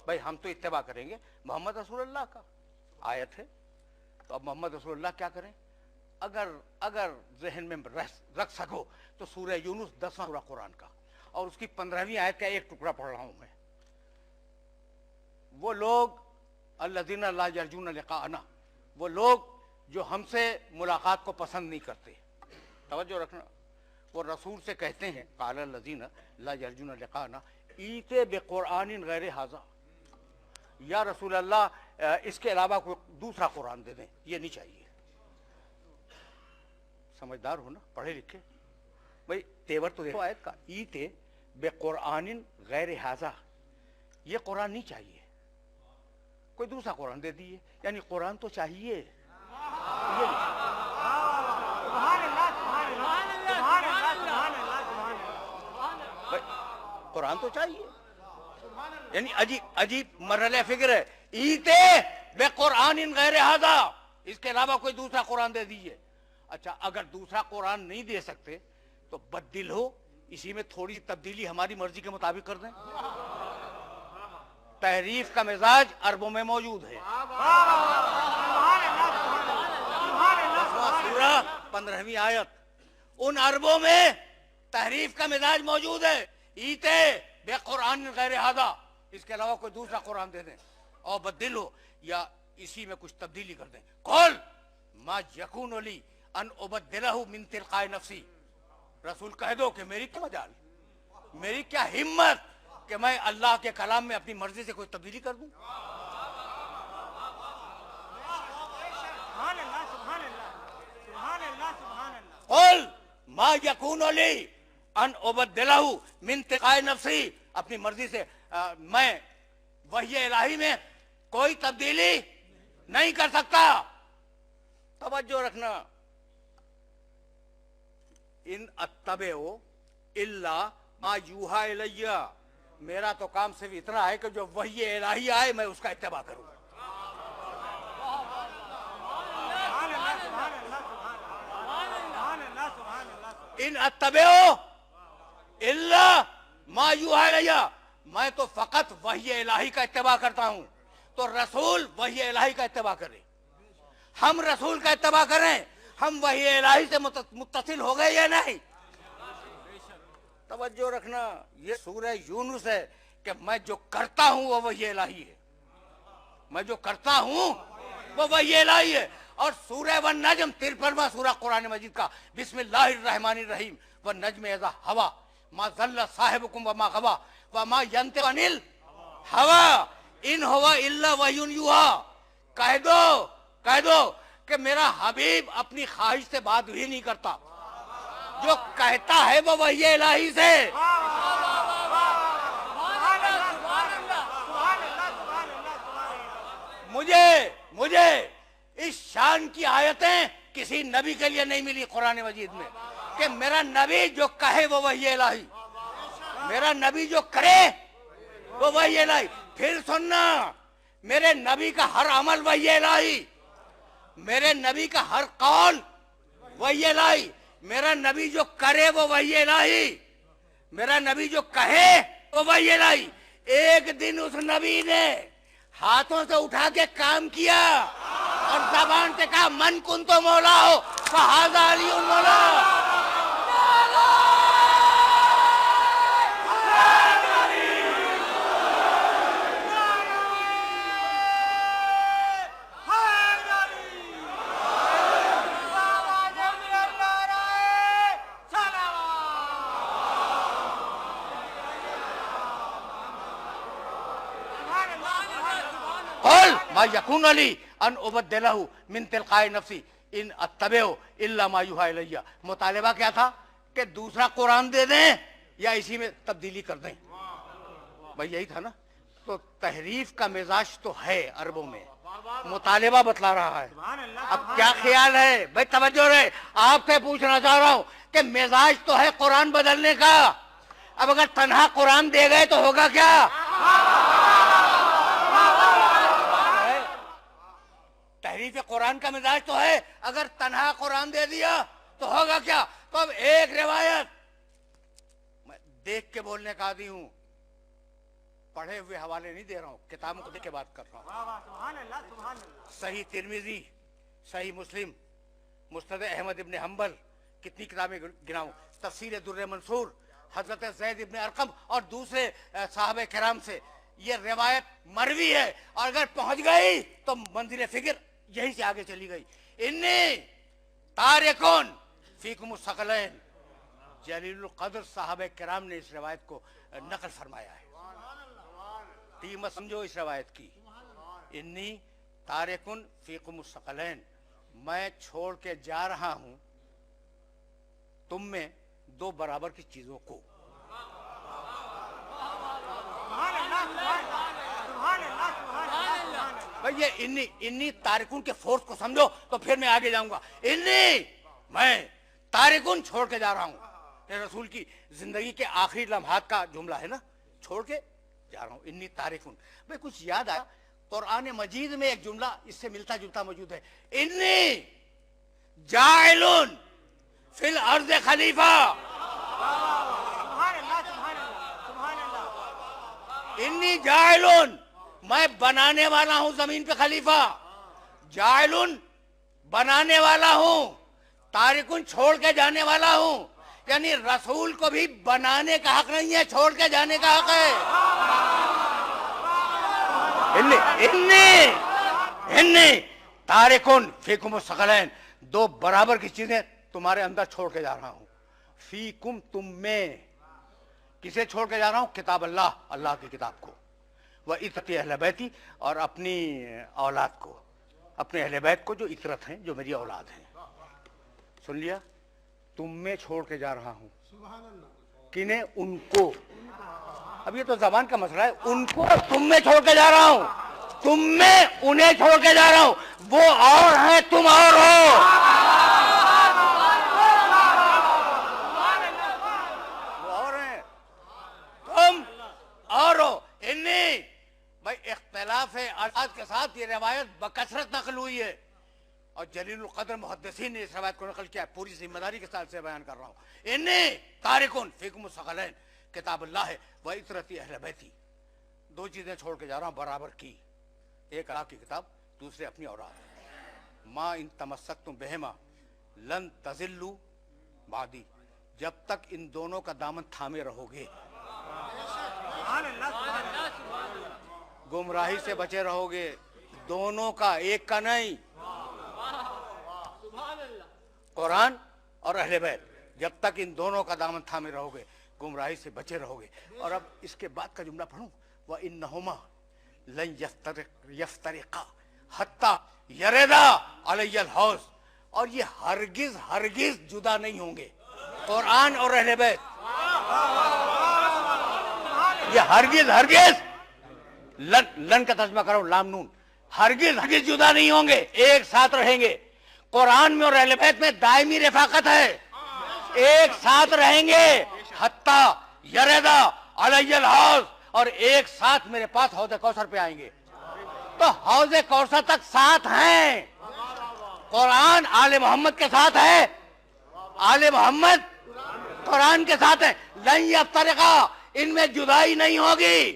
भाई। हम तो इत्तिबा करेंगे मोहम्मद रसूलुल्लाह का, आयत है। तो अब मोहम्मद रसूलुल्लाह क्या करें? अगर जहन में रख सको तो सूरह यूनुस 10वां सूरा कुरान का और उसकी 15वीं आयत का एक टुकड़ा पढ़ रहा हूं मैं। वो लोग अल्लज़ीना ला यरजूना लिक़ाअना, वो लोग जो हमसे मुलाकात को पसंद नहीं करते। तवज्जो रखना। वो रसूल से कहते हैं क़ाला अल्लज़ीना ला यरजूना लिक़ाअना ईते बिक़ुरआनिन गैर हाज़ा, या रसूल अल्लाह इसके अलावा कोई दूसरा कुरान दे दें, ये नहीं चाहिए। समझदार हो ना, पढ़े लिखे भाई। तेवर तो देखो आयत का, ईते बिक़ुरआनिन गैर हाज़ा, ये कुरान नहीं चाहिए, कोई दूसरा कुरान दे दिए। यानी कुरान तो चाहिए, कुरान तो चाहिए। यानी अजीब मरहले फिक्र है। ईते बिक़ुरआनिन गैर हाज़ा, इसके अलावा कोई दूसरा कुरान दे दीजिए। अच्छा, अगर दूसरा कुरान नहीं दे सकते तो बददिल हो, इसी में थोड़ी सी तब्दीली हमारी मर्जी के मुताबिक कर दें। तहरीफ का मिजाज अरबों में मौजूद है। सूरा 15वीं आयत, उन अरबों में तहरीफ का मिजाज मौजूद है। ईते बेकुरान गैर हादा, इसके अलावा कोई दूसरा कुरान दे दें और बददिल हो, या इसी में कुछ तब्दीली कर दें। कौल मा यकून ली अन उबद्दिलहु मिन तिलकाए नफ्सी, रसूल कह दो कि मेरी क्या मजाल, मेरी क्या हिम्मत कि मैं अल्लाह के कलाम में अपनी मर्जी से कोई तब्दीली कर दूं? कुल मा यकूनु ली अन उबद्दिलहु मिन तिकाए नफ्सी, अपनी मर्जी से मैं वही इलाही में कोई तब्दीली नहीं कर सकता। तवज्जो रखना, इन अत्तबेओ इल्ला मा यूहा इलैया, मेरा तो काम सिर्फ इतना है कि जो वही इलाही आए मैं उसका इत्तेबा करूं। इन अत्तबेओ इल्ला मा यूहा इलैया, मैं तो फकत वही इलाही का इत्तेबा करता हूं। तो रसूल वही इलाही का इत्तेबा करे, हम रसूल का इत्तेबा करें, हम वही इलाही से मुत्तसिल हो गए या नहीं? तवज्जो रखना, ये सूरह यूनुस है कि मैं जो करता हूं वो वही इलाही है, मैं जो करता हूं वो वही इलाही है। और सूरह वन नज्म 53वां सूरह कुरान मजीद का, बिस्मिल्लाहिर्रहमानिर्रहीम, व नज्म इज़ा हवा मा ज़ल्ला साहिबुकुम व मा गवा व मा यंतिकु अनिल हवा इन हुवा इल्ला वह्युन युहा। कह दो कि मेरा हबीब अपनी ख्वाहिश से बात भी नहीं करता, जो कहता है वो वही इलाही से। मुझे इस शान की आयतें किसी नबी के लिए नहीं मिली कुरान मजीद में कि मेरा नबी जो कहे वो वही इलाही, मेरा नबी जो करे वो वही इलाही। फिर सुनना, मेरे नबी का हर अमल वही इलाही, मेरे नबी का हर कौल वही इलाही, मेरा नबी जो करे वो वही इलाही, मेरा नबी जो कहे वो वही इलाही। एक दिन उस नबी ने हाथों से उठा के काम किया और ज़बान से कहा मन कुन तो मौला हो फहाज़ा अलीउन मौला। मा यकूनु ली अन उबद्दिलहु मिन तिलकाए नफ्सी इन अत्तबेओ इल्ला मा यूहा इलैया। मुतालिबा क्या था कि दूसरा कुरान दे दें या इसी में तब्दीली कर दें, भाई यही था ना। तो तहरीफ का मिजाज तो है अरबों में, मुतालिबा बतला रहा है। अब क्या ख्याल है भाई, तवज्जो रहे, आपसे पूछना चाह रहा हूं कि मिजाज तो है कुरान बदलने का, अब अगर तन्हा कुरान दे गए तो होगा क्या? तहरीफ कुरान का मिजाज तो है, अगर तन्हा कुरान दे दिया तो होगा क्या? तो अब एक रिवायत, मैं देख के बोलने का आदी हूं, पढ़े हुए हवाले नहीं दे रहा हूं, किताबों को देख के बात कर रहा हूं। सही तिरमिजी, सही मुस्लिम, मुस्तद अहमद इब्न हम्बल, कितनी किताबें गिनाऊं, तफसीर दुर्र मंसूर, हजरत ज़ैद इब्न अरकम और दूसरे साहबे किराम से ये रिवायत मरवी है, और अगर पहुंच गई तो मंजिल फिक्र यहीं से आगे चली गई। इन्नी तारिकुन फीकुम सकलैन, जलीलुल कद्र साहबे किराम ने इस रिवायत को नकल फरमाया है। कीमत समझो इस रिवायत की, इन्नी तारिकुन फीकुम सकलैन, मैं छोड़ के जा रहा हूं तुम में दो बराबर की चीजों को। भाई ये इन्नी तारिकुन के फोर्स को समझो तो फिर मैं आगे जाऊंगा। इन्नी, मैं तारिकुन छोड़ के जा रहा हूं, ये रसूल की जिंदगी के आखिरी लम्हात का जुमला है ना, छोड़ के जा रहा हूं, इन्नी तारिकुन। भाई कुछ याद आया, कुरान मजीद में एक जुमला इससे मिलता जुलता मौजूद है, इन्नी जाइलुन फिल अर्ज़ खलीफा। इन्नी जाइलुन, मैं बनाने वाला हूं जमीन पे खलीफा, जाइलुन बनाने वाला हूं, तारिकुन छोड़ के जाने वाला हूं, यानी रसूल को भी बनाने का हक नहीं है, छोड़ के जाने का हक है। इन्नी तारिकुन फीकुम सकलैन, दो बराबर की चीजें तुम्हारे अंदर छोड़ के जा रहा हूं। फीकुम तुम में, किसे छोड़ के जा रहा हूं? किताब अल्लाह, अल्लाह की किताब को, वह इतरती अहले बैती, और अपनी औलाद को, अपने अहले बैत को जो इतरत हैं, जो मेरी औलाद हैं। सुन लिया? तुम में छोड़ के जा रहा हूं। किन्हें? उनको। अब ये तो जबान का मसला है। उनको तुम में छोड़ के जा रहा हूं, तुम में उन्हें छोड़ के जा रहा हूं। वो और हैं, तुम और हो। वो और हैं, तुम और हो। इन्हीं भाई इख्तिलाफ आजाद के साथ ये रवायत बकसरत नकल हुई है, और जलीलुल कद्र मुहद्दिसीन ने इस रवायत को नकल किया। पूरी जिम्मेदारी के साथ से बयान कर रहा हूं। इन्हीं तारिकुन फीकुम सगलैन, किताब अल्लाह है व इतरती अहले बैती। दो चीजें छोड़ के जा रहा हूं बराबर की, एक अल्लाह की किताब, दूसरे अपनी औलाद। माँ इन तमस्सक्तुम बिहिमा लन तज़िल्लू बादी, जब तक इन दोनों का दामन थामे रहोगे, गुमराही से बचे रहोगे। दोनों का, एक का नहीं। कुरान और अहले बैत, जब तक इन दोनों का दामन थामे रहोगे, गुमराही से बचे रहोगे। और अब इसके बाद का जुमला पढ़ूं, व इन्नहुमा लन यफ्तरिका हत्ता यरदा अलैयल हौज, और ये हरगिज हरगिज जुदा नहीं होंगे। कुरान और अहले बैत, ये हरगिज हरगिज, लन का तर्जुमा करो, लाम नून, हरगिज हरगिज जुदा नहीं होंगे, एक साथ रहेंगे। कुरान में और अहले बैत में दायमी रफाकत है, एक साथ रहेंगे। हत्ता यरदा अलैयल हौज, और एक साथ मेरे पास हौज़े कौसर पे आएंगे। तो हौज़े कौसर तक साथ हैं। कुरान आले मोहम्मद के साथ है, आले मोहम्मद कुरान के साथ है। लन यफ्तरिका, इनमें जुदाई नहीं होगी।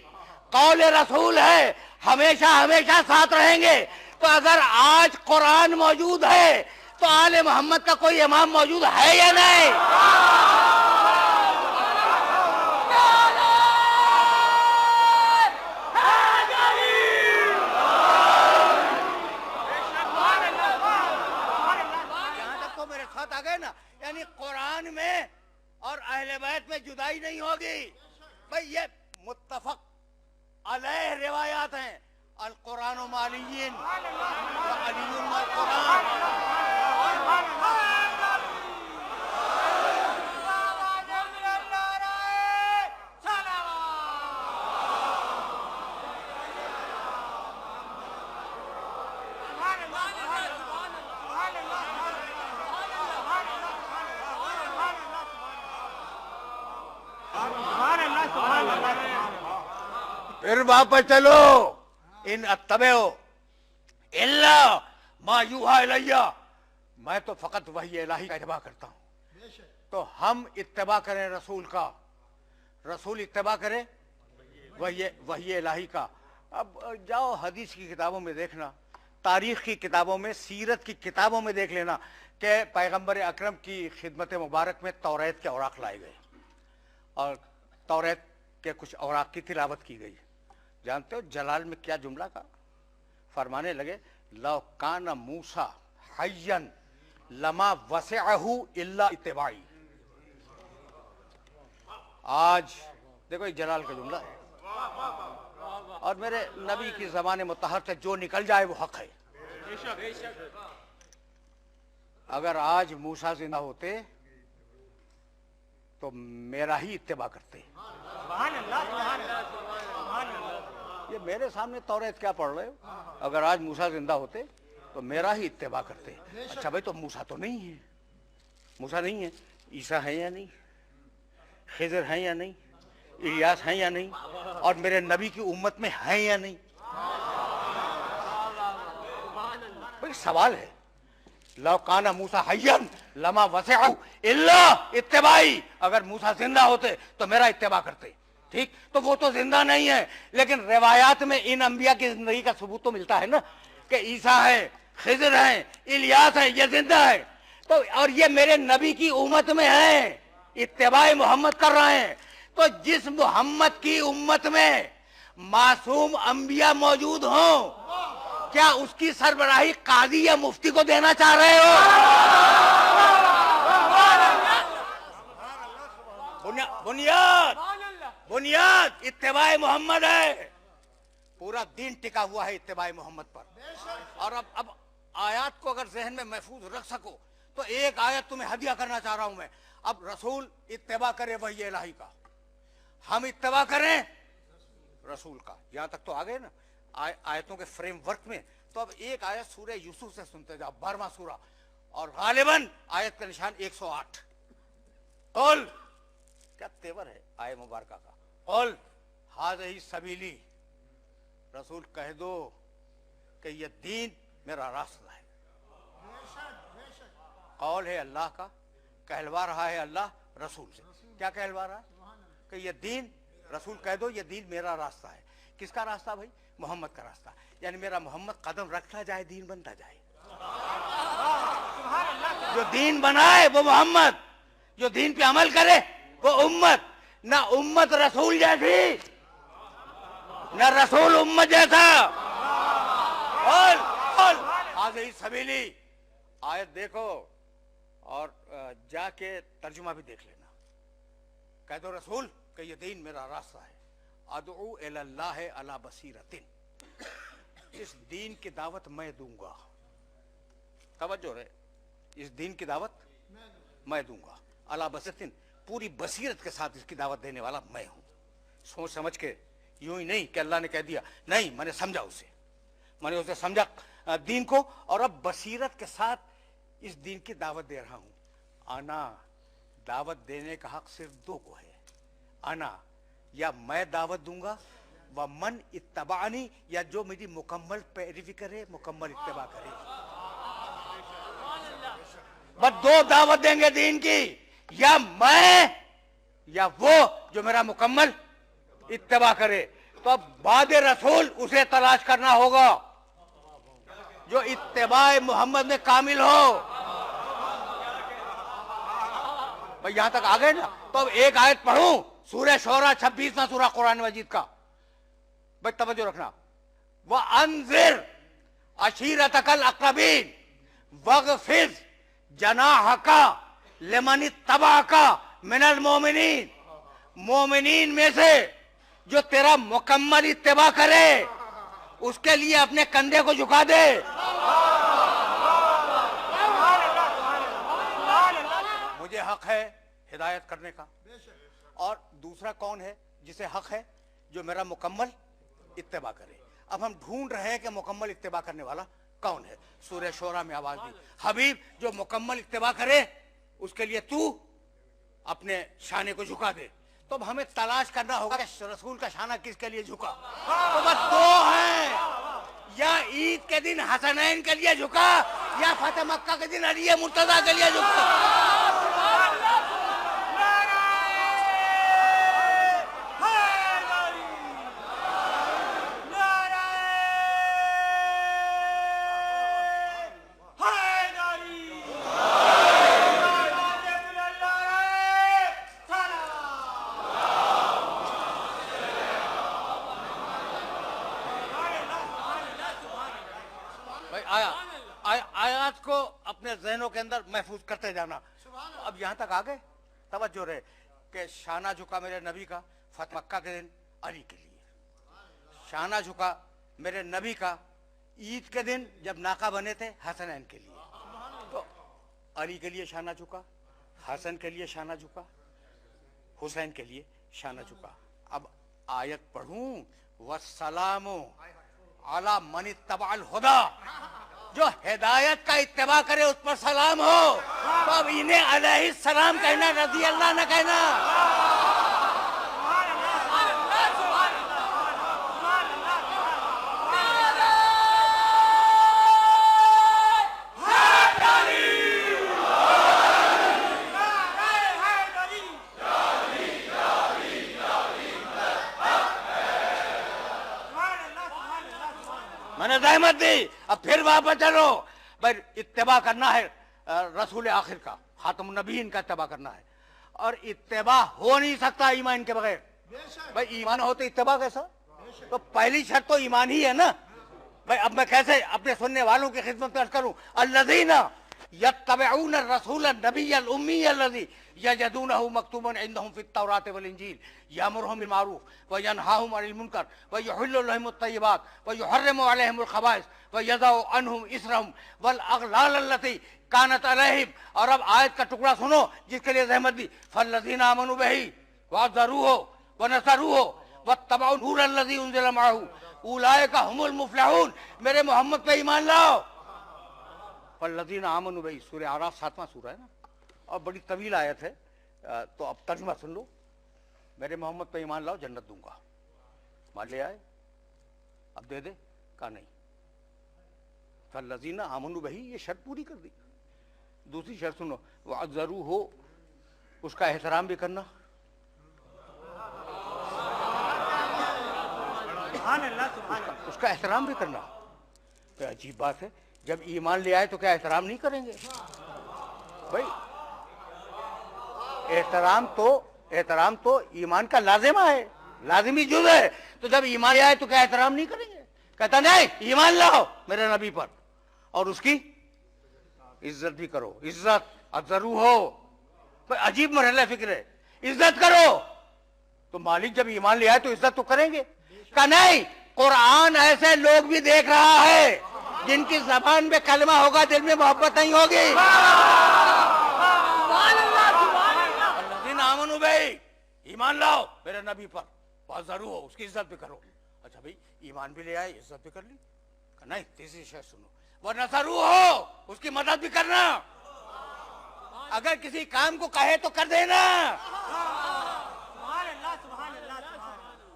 कौले रसूल है, हमेशा हमेशा साथ रहेंगे। तो अगर आज कुरान मौजूद है तो आले मोहम्मद का कोई इमाम मौजूद है या नहीं? यहां तक तो मेरे साथ आ गए ना, यानी कुरान में और अहले बैत में जुदाई नहीं होगी। भाई ये मुत्तफक अलैह रिवायात हैं। अल कुरान व अलिय्यिन व अलिय्युन व कुरान। फिर वापस चलो, इन अत्तबेओ इल्ला मा यूहा इलैया, मैं तो फकत वही इलाही का इत्तबा करता हूं। तो हम इत्तबा करें रसूल का, रसूल इत्तबा करे वही इलाही का। अब जाओ हदीस की किताबों में देखना, तारीख की किताबों में, सीरत की किताबों में देख लेना कि पैगंबर अकरम की खिदमत मुबारक में तौरात के औराक लाए गए और तौरात के कुछ औराक की तिलावत की गई। जानते हो जलाल में क्या जुमला का? फरमाने लगे, लौ कान मूसा हय्यन लमा वसअहु इल्ला इत्तिबाई। आज देखो ये जलाल का जुमला है, और मेरे नबी की ज़बान मुतहर से जो निकल जाए वो हक है। अगर आज मूसा जिंदा होते तो मेरा ही इत्तिबा करते। ये मेरे सामने तौरात क्या पढ़ रहे हो? अगर आज मूसा जिंदा होते तो मेरा ही इत्तिबा करते। अच्छा भाई, तो मूसा तो नहीं है, मूसा नहीं है, ईसा है या नहीं, खिज़र है या नहीं, इलियास है या नहीं, और मेरे नबी की उम्मत में है या नहीं? भाई सवाल है। लौ काना मूसा हय्यन लमा वसअहु इल्ला इत्तिबाई, अगर मूसा जिंदा होते तो मेरा इत्तिबा करते। ठीक, तो वो तो जिंदा नहीं है, लेकिन रिवायात में इन अंबिया की जिंदगी का सबूत तो मिलता है ना, कि ईसा है, खिज़र है, इलियास है, ये जिंदा है। तो और ये मेरे नबी की उम्मत में है, इत्तिबाए मोहम्मद कर रहे हैं। तो जिस मोहम्मद की उम्मत में मासूम अंबिया मौजूद हों, क्या उसकी सरबराही काजी या मुफ्ती को देना चाह रहे हो? बुनियाद बुनियाद इत्तेबाए मोहम्मद है। पूरा दीन टिका हुआ है इत्तेबाए मोहम्मद पर। और अब आयत को अगर जहन में महफूज रख सको तो एक आयत तुम्हें हदिया करना चाह रहा हूं मैं। अब रसूल इत्तेबा करे वही इलाही का, हम इत्तेबा करें रसूल का। यहां तक तो आ गए ना आयतों के फ्रेमवर्क में। तो अब एक आयत सूरह यूसुफ से सुनते जाओ, 12वां सूरा, और गालिबन आयत का निशान 108। कौल, क्या तेवर है आय मुबारका का। कौल हाज़िही सबीली, रसूल कह दो कि यह दीन मेरा रास्ता है। कौल है अल्लाह का, कहलवा रहा है अल्लाह रसूल से। क्या कहलवा रहा है? कि यह दीन, रसूल कह दो यह दीन मेरा रास्ता है। किसका रास्ता भाई? मोहम्मद का रास्ता। यानी मेरा मोहम्मद कदम रखता जाए, दीन बनता जाए। जो दीन बनाए वो मोहम्मद, जो दीन पे अमल करे वो उम्मत। ना उम्मत रसूल जैसी, ना रसूल उम्मत जैसा। आज ही सबीली आयत देखो और जाके तर्जुमा भी देख लेना। कह दो रसूल कि ये दीन मेरा रास्ता है। अदऊ इलल्लाह अला बसीरतिन, इस दीन की दावत मैं दूंगा। तवज्जो रहे, इस दीन की दावत मैं दूंगा। अला बसीरतिन, पूरी बसीरत के साथ इसकी दावत देने वाला मैं हूं। सोच समझ के, यूं ही नहीं कि अल्लाह ने कह दिया, नहीं, मैंने समझा उसे, मैंने उसे समझा दीन को, और अब बसीरत के साथ इस दीन की दावत दे रहा हूं। आना, दावत देने का हक सिर्फ दो को है। आना, या मैं दावत दूंगा, व मन इत्तबानी, या जो मेरी मुकम्मल पैरवी करे, मुकम्मल इत्तबा करे। बस दो दावत देंगे दीन की, या मैं या वो जो मेरा मुकम्मल इत्तबा करे। तो अब बाद रसूल उसे तलाश करना होगा जो इत्तेबाए मोहम्मद में कामिल हो। भाई यहां तक आ गए ना। तो अब एक आयत पढ़ूं, सूरह शोरा 26वां सूरा कुरान मजीद का। भाई तवज्जो रखना। वह अनज़िर अशीरतकल अक़रबीन वग़फ़िज़ जनाहका लिमन इत्तबाका मिनल मोमिनीन, मोमिनीन में से जो तेरा मुकम्मल इत्तेबा करे उसके लिए अपने कंधे को झुका दे। मुझे हक है हिदायत करने का, और दूसरा कौन है जिसे हक है? जो मेरा मुकम्मल इत्तेबा करे। अब हम ढूंढ रहे हैं कि मुकम्मल इत्तेबा करने वाला कौन है। सूरह शोरा में आवाज दी, हबीब जो मुकम्मल इत्तेबा करे उसके लिए तू अपने शाने को झुका दे। तो अब हमें तलाश करना होगा कि रसूल का शाना किसके लिए झुका। तो बस दो हैं, या ईद के दिन हसनैन के लिए झुका, या फतेह मक्का के दिन अली मुर्तजा के लिए झुका। आयात को अपने ज़हनों के अंदर महफूज करते जाना। अब यहां तक आ गए, तवज्जो रहे कि शाना झुका मेरे नबी का फतेह मक्का के दिन अली के लिए, शाना झुका मेरे नबी का ईद के दिन जब नाका बने थे हसनैन के लिए। तो अली के लिए शाना झुका, हसन के लिए शाना झुका, हुसैन के लिए शाना झुका। अब आयत पढ़ूं, वस्सलामु अला मन इत्तबअल हुदा, जो हिदायत का इत्तेबा करे उस पर सलाम हो। तो अब इन्हें अलैहिस्सलाम कहना, रज़ी अल्लाह न कहना। मैंने रहमत दी, अब फिर वापस चलो। भाई इत्तेबा करना है रसूल आखिर का, खातमुन नबीयीन का इत्तेबा करना है, और इत्तेबा हो नहीं सकता ईमान के बगैर। भाई ईमान हो तो इत्तेबा कैसा? तो पहली शर्त तो ईमान ही है ना। भाई अब मैं कैसे अपने सुनने वालों की खिदमत में अर्ज करूं, अल्लज़ीना यत्तबिऊन रसूल नबिय्यल उम्मिय्यल्लज़ी यजदूनहु मक्तूबन इंदहुम फित-तौरात वल इंजील यामुरुहुम बिल मारूफ व यनहाहुम अनिल मुनकर व युहिल्लु लहुमुत तय्यिबात व युहर्रिमु अलैहिमुल खबाइस व यज़उ अन्हुम इसरहुम वल अगलाल अल्लती कानत अलैहिम। और अब आयत का टुकड़ा सुनो जिसके लिए रहमत दी, फल्लज़ीना आमनू बिही वअज़्ज़रूहु व नसरूहु वत्तबऊ नूरल्लज़ी उनज़िला मअहू उलाइका हुमुल मुफ़्लिहून। मेरे मोहम्मद पे ईमान लाओ। फल्लज़ीना आमनू बिही, सूरह आराफ 7वां सूरा है ना, और बड़ी तवील आयत है, तो अब तर्जुमा सुन लो। मेरे मोहम्मद पे ईमान लाओ, जन्नत दूंगा। मान ले आए, अब दे दे, कहा नहीं। फल्लज़ीना आमनू बिही, ये शर्त पूरी कर दी। दूसरी शर्त सुनो, वअज़्ज़रूहु, उसका एहतराम भी करना। उसका एहतराम भी करना। तो अजीब बात है, जब ईमान ले आए तो क्या एहतराम नहीं करेंगे भाई? एहतराम तो ईमान का लाजिमा है, लाजिमी जुज़ है। तो जब ईमान ले आए तो क्या एहतराम नहीं करेंगे? कहता नहीं, ईमान लाओ मेरे नबी पर और उसकी इज्जत भी करो। इज्जत अज़रू हो, अजीब मरहला फिक्र है। इज्जत करो तो मालिक जब ईमान ले आए तो इज्जत तो करेंगे। का नहीं, कुरान ऐसे लोग भी देख रहा है जिनकी जबान में कलमा होगा, दिल में मोहब्बत नहीं होगी। आमनू भाई, ईमान लाओ मेरे नबी पर, बहुत जरूर हो, उसकी इज्जत भी करो। अच्छा भाई, ईमान भी ले आए, इज्जत भी कर ली। नहीं, तीसरी शर्त सुनो, वो नसरू हो, उसकी मदद भी करना। अगर किसी काम को कहे तो कर देना।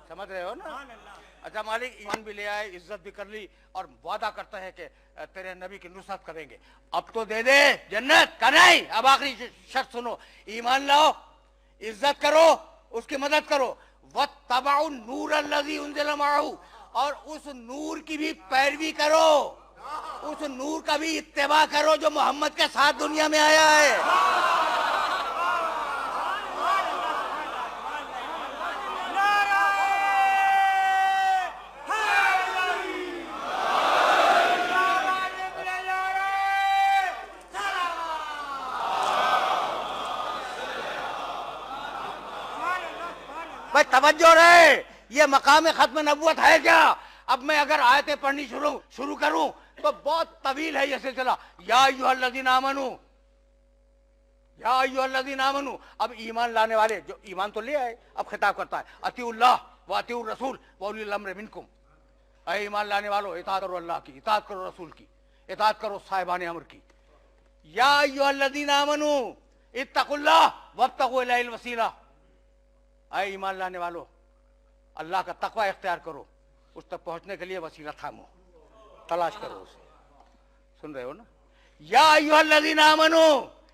समझ रहे हो ना? अच्छा मालिक, ईमान भी ले आए, इज्जत भी कर ली और वादा करता है कि तेरे नबी की नुसरत करेंगे। अब तो दे दे जन्नत का। नहीं, अब आखिरी शर्त सुनो, ईमान लाओ, इज्जत करो, उसकी मदद करो। वत्तबऊ नूरल्लज़ी उनज़िला मअहू, और उस नूर की भी पैरवी करो, उस नूर का भी इत्तिबा करो जो मोहम्मद के साथ दुनिया में आया है। भाई तवज्जो रहे, ये मकाम खत्म नबुवत है क्या? अब मैं अगर आयतें पढ़नी शुरू करूं तो बहुत तवील है ये सिलसिला। या अय्युहल्लज़ीना आमनू, या अय्युहल्लज़ीना आमनू। अब ईमान लाने वाले जो ईमान तो ले आए, अब खिताब करता है, अतीउल्लाह व अतीउर रसूल व उलिल अम्र मिनकुम। अरे ईमान लाने वालों, इताअत करो अल्लाह की, इताअत करो रसूल की, इताअत करो साहिबान अमर की। या अय्युहल्लज़ीना आमनू इत्तकुल्लाह वब्तगू इलैहिल वसीला। अरे ईमान लाने वालों, अल्लाह का तकवा इख्तियार करो, उस तक पहुंचने के लिए वसीला थामो, तलाश करो उसे। सुन रहे हो ना? या अय्युहल्लज़ीना आमनू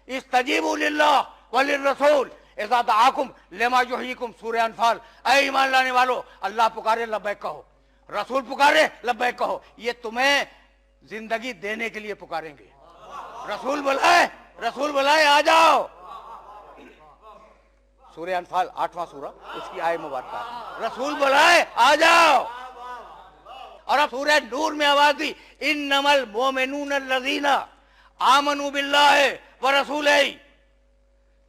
इस्तजीबू लिल्लाह व लिर्रसूल इज़ा दआकुम लिमा युहयिकुम। सूरह अनफाल। ऐ ईमान लाने वालों, अल्लाह पुकारे लब्बैक कहो, रसूल पुकारे लब्बैक कहो। ये तुम्हें जिंदगी देने के लिए पुकारेंगे। रसूल बुलाए आ जाओ। सूरह अनफाल 8वां सूरा, उसकी आय मुबारक, रसूल बुलाए आ जाओ। और अब सूरह नूर में आवाज दी, इन्नमल मोमिनून लज़ीना आमनू बिल्लाहि व रसूलिही।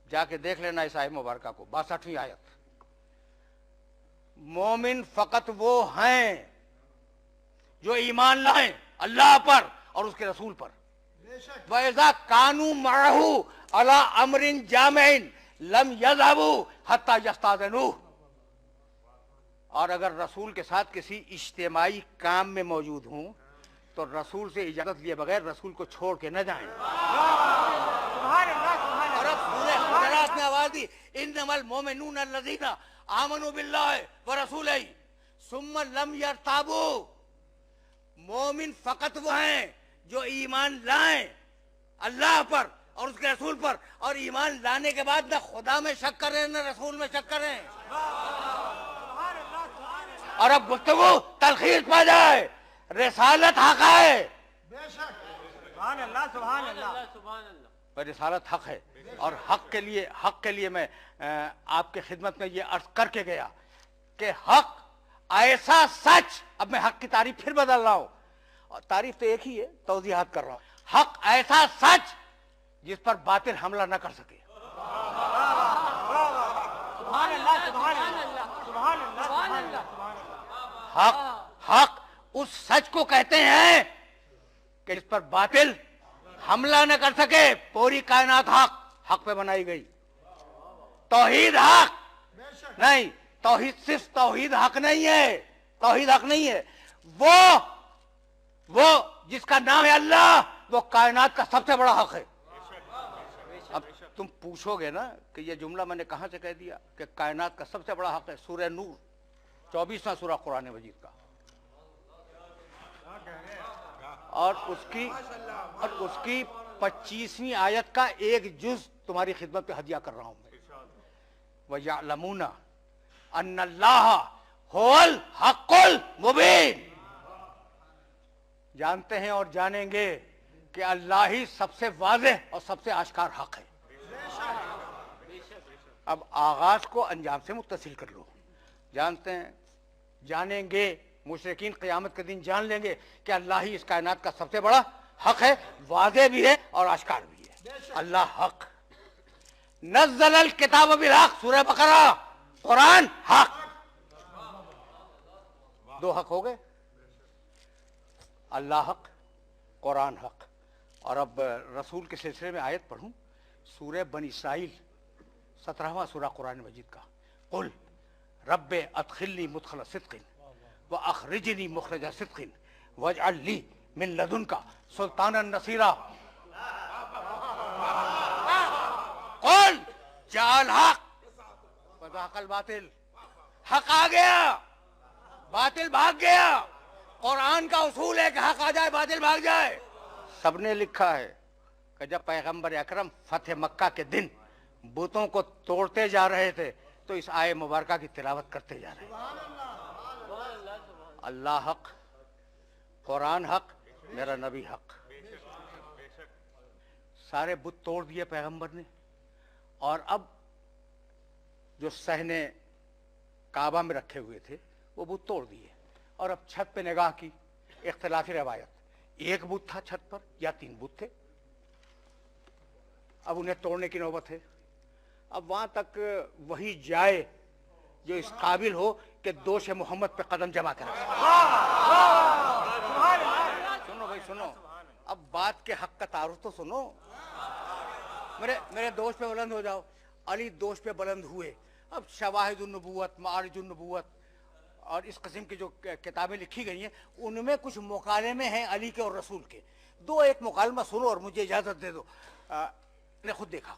जाके देख लेना इस आय मुबारक को, 62वीं आयत। मोमिन फकत वो हैं जो ईमान लाएं अल्लाह पर और उसके रसूल पर। वैसा कानू मअहू अला अमरिन जामिन लम यज़हबू हत्ता यस्ताज़नू। और अगर रसूल के साथ किसी इज्तिमाई काम में मौजूद हूं तो रसूल से इजाजत लिए बगैर रसूल को छोड़ के न जाएं। और अब सूरह हुजरात में आवाज दी, इन्नमल मोमिनून लज़ीना आमनू बिल्लाहि व रसूलिही सुम्मा लम यरताबू। मोमिन फकत वो हैं जो ईमान लाएं अल्लाह पर और उसके रसूल पर, और ईमान लाने के बाद न खुदा में शक करें न रसूल में शक करें। और अब गुफ्तगू तलखीर पा जाए, रिसालत हक है। सुभान अल्लाह, सुभान अल्लाह। रिसालत हक है, और हक के लिए मैं आपके खिदमत में ये अर्ज करके गया कि हक ऐसा सच। अब मैं हक की तारीफ फिर बदल रहा हूं, और तारीफ तो एक ही है, तौजीहात कर रहा हूं। हक ऐसा सच जिस पर बातिल हमला न कर सके। हक हक उस सच को कहते हैं कि जिस पर बातिल हमला न कर सके। पूरी कायनात हक हक पे बनाई गई। तौहीद हक नहीं, तौहीद सिर्फ तौहीद हक नहीं है, तौहीद हक नहीं है। वो जिसका नाम है अल्लाह, वो कायनात का सबसे बड़ा हक है। अब तुम पूछोगे ना कि ये जुमला मैंने कहां से कह दिया कि कायनात का सबसे बड़ा हक है। सूरह नूर 24वां सूरा कुरान मजीद का, और उसकी 25वीं आयत का एक जुज तुम्हारी खिदमत पे हदिया कर रहा हूं मैं। वयअलमूना अन्नल्लाह हुवल हक्कुल मुबीन। जानते हैं और जानेंगे कि अल्लाह ही सबसे वाज़ेह और सबसे आश्कार हक है। अब आगाज को अंजाम से मुत्तसिल कर लो। जानते हैं, जानेंगे, मुशरिकीन क़यामत के दिन जान लेंगे कि अल्लाह ही इस कायनात का सबसे बड़ा हक है, वाज़ेह भी है और आश्कार भी है। अल्लाह हक। नज़्ज़लल किताब बिल हक, सूरह बकरा, कुरान हक। दो हक हो गए, अल्लाह हक, कुरान हक। और अब रसूल के सिलसिले में आयत पढ़ूं, सूरह बनी इसराइल 17वां सूरा कुरान मजीद का। कुल रब्बे अदखिलनी मुदखल सिद्क़िन व अखरिजनी मुखरज सिद्क़िन वजअल ली मिन लदुनका सुल्तानन नसीरा। कुल जाल हक वज़हक़ल बातिल। हक आ गया, बातिल भाग गया। कुरान का उसूल है कि हक आ जाए, बातिल भाग जाए। सबने लिखा है कि जब पैगंबर अकरम फतेह मक्का के दिन बुतों को तोड़ते जा रहे थे तो इस आय मुबारका की तिलावत करते जा रहे। अल्लाह हक, कुरान हक, मेरा नबी हक। सारे बुत तोड़ दिए पैगंबर ने, और अब जो सहने काबा में रखे हुए थे वो बुत तोड़ दिए। और अब छत पे निगाह की, इख्तिलाफी रवायत, एक बुत था छत पर या 3 बुत थे। अब उन्हें तोड़ने की नौबत है। अब वहां तक वही जाए जो इस काबिल हो कि दोष मोहम्मद पे कदम जमा करे। सुनो भाई सुनो, अब बात के हक का तारुफ तो सुनो। मेरे दोष पे बुलंद हो जाओ। अली दोष पे बुलंद हुए। अब शवाहिदुन नबुव्वत, मारिजुन नबुव्वत और इस किस्म की जो किताबें लिखी गई हैं उनमें कुछ मुकालमे हैं अली के और रसूल के। दो एक मुकालमा सुनो और मुझे इजाजत दे दो। मैंने खुद देखा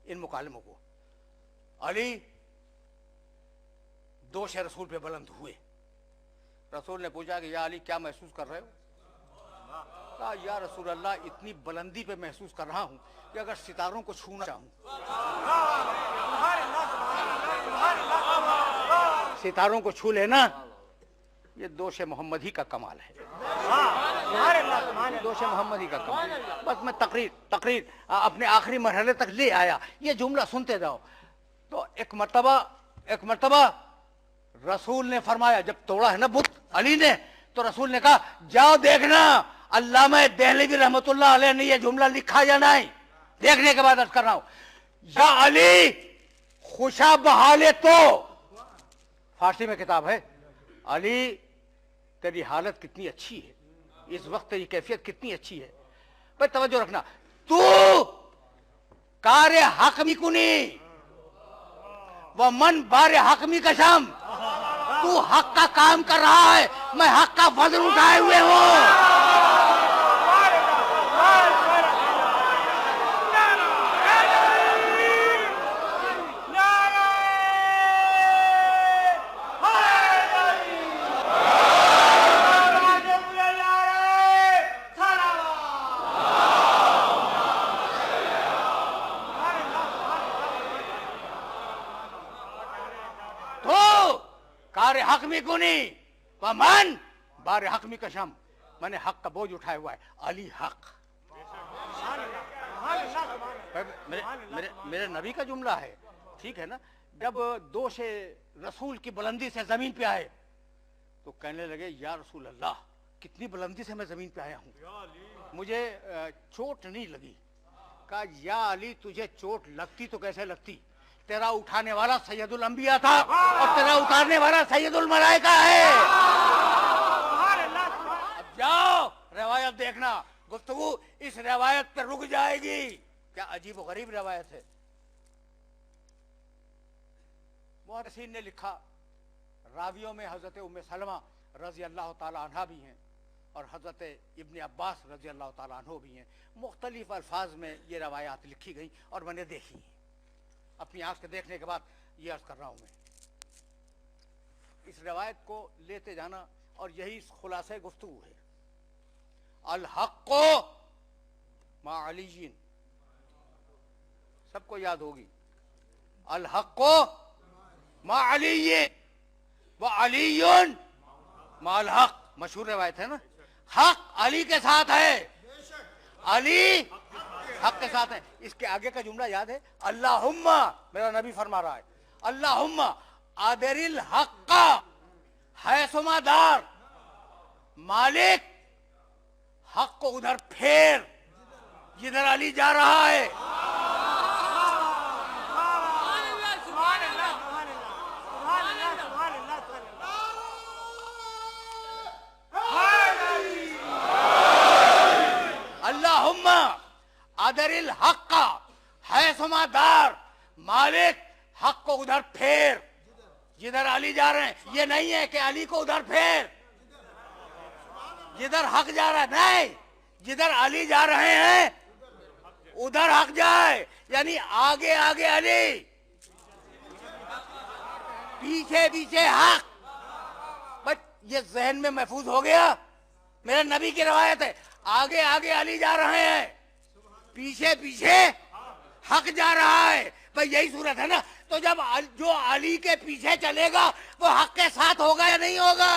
इन मुकालमों को। अली दोष रसूल पे बुलंद हुए। रसूल ने पूछा कि या अली क्या महसूस कर रहे हो? कहा या रसूल अल्लाह इतनी बुलंदी पे महसूस कर रहा हूं कि अगर सितारों को छूना चाहूं। सितारों को छू लेना ये दोष मोहम्मद ही का कमाल है। दोष मोहम्मद ही का कमाल। बस मैं तकरीर अपने आखिरी मरहले तक ले आया। ये जुमला सुनते जाओ। तो एक मर्तबा रसूल ने फरमाया, जब तोड़ा है ना बुत अली ने, तो रसूल ने कहा जाओ देखना अल्लामा देहलवी रहमतुल्लाह अलैह ने ये जुमला लिखा या नहीं। देखने के बाद अर्ज कर रहा हूं, या अली खुशा बहाले तो, फारसी में किताब है, अली तेरी हालत कितनी अच्छी है, इस वक्त तेरी कैफियत कितनी अच्छी है। भाई तवज्जो रखना, तू कार्य हकमी कुनी व मन बारे हकमी कशम। तू हक का काम कर रहा है, मैं हक का वजन उठाए हुए हूं। कार्य हकमी कुनी व मन बारे हकमी कशम। मैंने हक का बोझ उठाया हुआ है। अली हक। मेरे नबी का जुमला है, ठीक है ना। जब दोष रसूल की बुलंदी से जमीन पे आए तो कहने लगे या रसूल अल्लाह कितनी बुलंदी से मैं जमीन पे आया हूं, मुझे चोट नहीं लगी, कहा या अली तुझे चोट लगती तो कैसे लगती, तेरा उठाने वाला सैयदुल अंबिया था और तेरा उतारने वाला सैयदुल मलाइका है। अब जाओ रिवायत देखना, गुफ्तगू इस रिवायत पर रुक जाएगी। क्या अजीब और गरीब रिवायत है। मुहद्दिसीन ने लिखा, रावियों में हजरत उम्मे सलमा रजी अल्लाह ताला अन्हा भी हैं और हजरत इब्ने अब्बास रजी अल्लाह ताला अन्हो भी हैं। मुख्तलिफ अल्फाज में ये रवायात लिखी गई और मैंने देखी, अपनी आंख से देखने के बाद ये अर्ज कर रहा हूं मैं। इस रवायत को लेते जाना और यही खुलासे गुफ्तगू है। अल हक़्क़ु मा अलीयिन, सबको याद होगी। अल हक़्क़ु मा अलीयिन व अलीयुन मा अल हक़, मशहूर रवायत है ना। हक अली के साथ है, अली हक के साथ है। इसके आगे का जुमला याद है, अल्लाहुम्मा, मेरा नबी फरमा रहा है, अल्लाहुम्मा आदरिल हक्का हैसुमा दार, मालिक हक को उधर फेर जिधर अली जा रहा है। अल्लाहुम्मा आदरिल हक्का हैसुमा दार, मालिक हक को उधर फेर जिधर अली जा रहे हैं। ये नहीं है कि अली को उधर फेर जिधर हक जा रहा है, नहीं, जिधर अली जा रहे हैं उधर हक जाए, यानी आगे आगे अली, पीछे पीछे हक। बस ये जहन में महफूज हो गया, मेरे नबी की रवायत है, आगे आगे अली जा रहे हैं, पीछे पीछे हक जा रहा है। भाई यही सूरत है ना। तो जब जो अली के पीछे चलेगा वो हक के साथ होगा या नहीं होगा?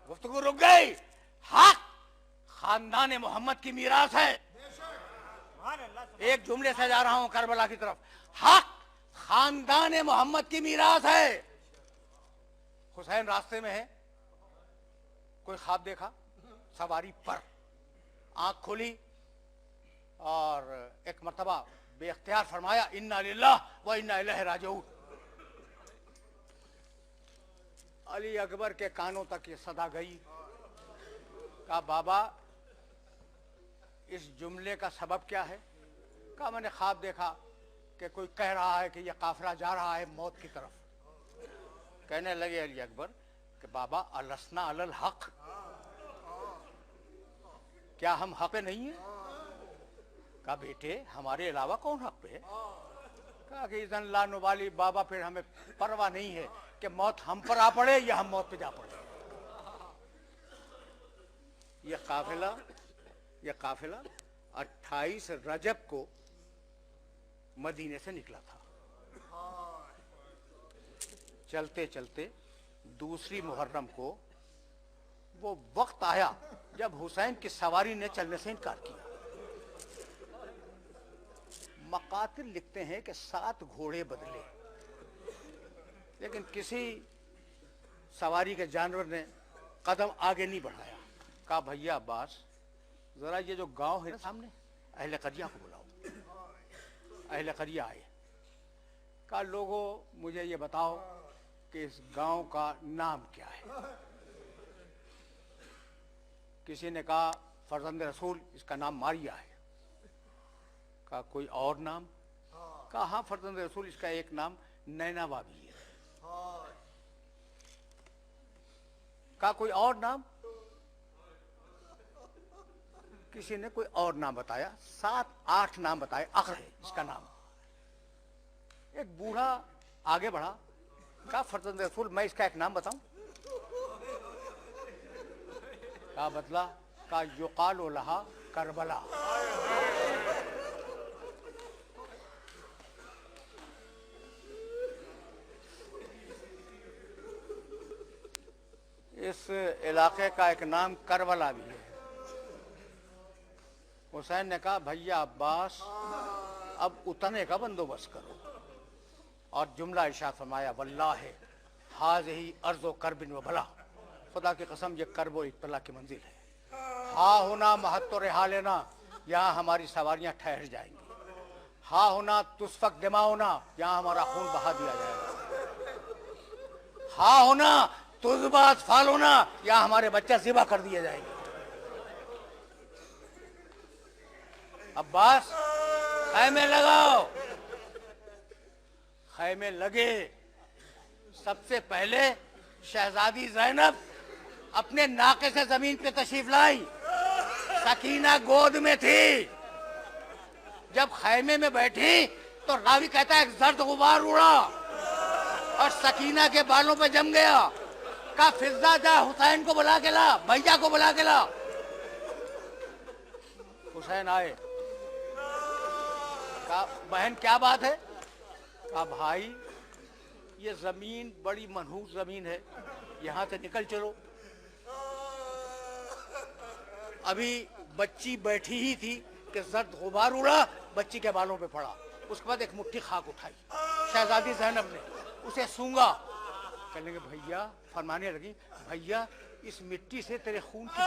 गुफ्तगू रुक गई। हक खानदान मोहम्मद की मीरास है। एक जुमले से जा रहा हूं करबला की तरफ। हक खानदान मोहम्मद की मीरास है। हुसैन रास्ते में है, कोई ख्वाब देखा, सवारी पर आंख खोली और एक मर्तबा बेख्तियार फरमाया, इन्ना लिल्लाह व इन्ना इलैहि राजिऊन। अली अकबर के कानों तक ये सदा गई। कहा बाबा इस जुमले का सबब क्या है? कहा मैंने ख्वाब देखा कि कोई कह रहा है कि ये काफिला जा रहा है मौत की तरफ। कहने लगे अली अकबर कि बाबा अलसना अलल हक, क्या हम हक पे नहीं है? कहा बेटे हमारे अलावा कौन हक पे है? कहा कि इज़न ला नुबाली, बाबा फिर हमें परवाह नहीं है कि मौत हम पर आ पड़े या हम मौत पे जा पड़े। ये काफिला 28 रजब को मदीने से निकला था। चलते चलते दूसरी मुहर्रम को वो वक्त आया जब हुसैन की सवारी ने चलने से इनकार किया। मकातिल लिखते हैं कि 7 घोड़े बदले, लेकिन किसी सवारी के जानवर ने कदम आगे नहीं बढ़ाया। कहा भैया अब्बास जरा ये जो गांव है ना सामने, अहले करिया को बुलाओ। अहले करिया आए। कहा लोगों मुझे ये बताओ कि इस गांव का नाम क्या है? किसी ने कहा फरजंद रसूल, इसका नाम मारिया है। कहा कोई और नाम? कहा हाँ फरजंद रसूल, इसका एक नाम नैनावा भी है। कहा कोई और नाम? किसी ने कोई और नाम बताया। 7-8 नाम बताए। अक्र है इसका नाम। एक बूढ़ा आगे बढ़ा, कहा फरजंद रसूल मैं इसका एक नाम बताऊं? कहा बदला? कहा युकालु लहा करबला। इलाके का एक नाम करबला भी है। हुसैन ने कहा भैया अब्बास अब उतरने का बंदोबस्त करो, और जुमला इरशाद फरमाया वल्लाहि हाज़िही अर्ज़ो करबिन व बला, खुदा की कसम ये करब व इब्तला की मंजिल है। हा होना महत्व रिहा लेना, यहाँ हमारी सवारियाँ ठहर जाएंगी। हा होना तुस्फक दिमाओना, यहाँ हमारा खून बहा दिया जाएगा। हा होना तुज़बात फालोना, यहाँ हमारे बच्चे ज़िबा कर दिए जाएंगे। अब्बास खैमे लगाओ। खैमे लगे। सबसे पहले शहजादी ज़ैनब अपने नाके से जमीन पे तशरीफ लाई। सकीना गोद में थी। जब खैमे में बैठी तो रावी कहता है एक जर्द गुबार उड़ा और सकीना के बालों पे जम गया। कहा फिजा जा हुसैन को बुला के ला, भैया को बुला के ला। हुसैन आए। कहा बहन क्या बात है? कहा भाई ये जमीन बड़ी मनहूस जमीन है, यहां से निकल चलो। अभी बच्ची बैठी ही थी कि जर्द गुबार उड़ा, बच्ची के बालों पे पड़ा। उसके बाद एक मुट्ठी खाक उठाई शहजादी ज़ैनब ने, उसे सूंघा। कहने लगे भैया, फरमाने लगी भैया इस मिट्टी से तेरे खून की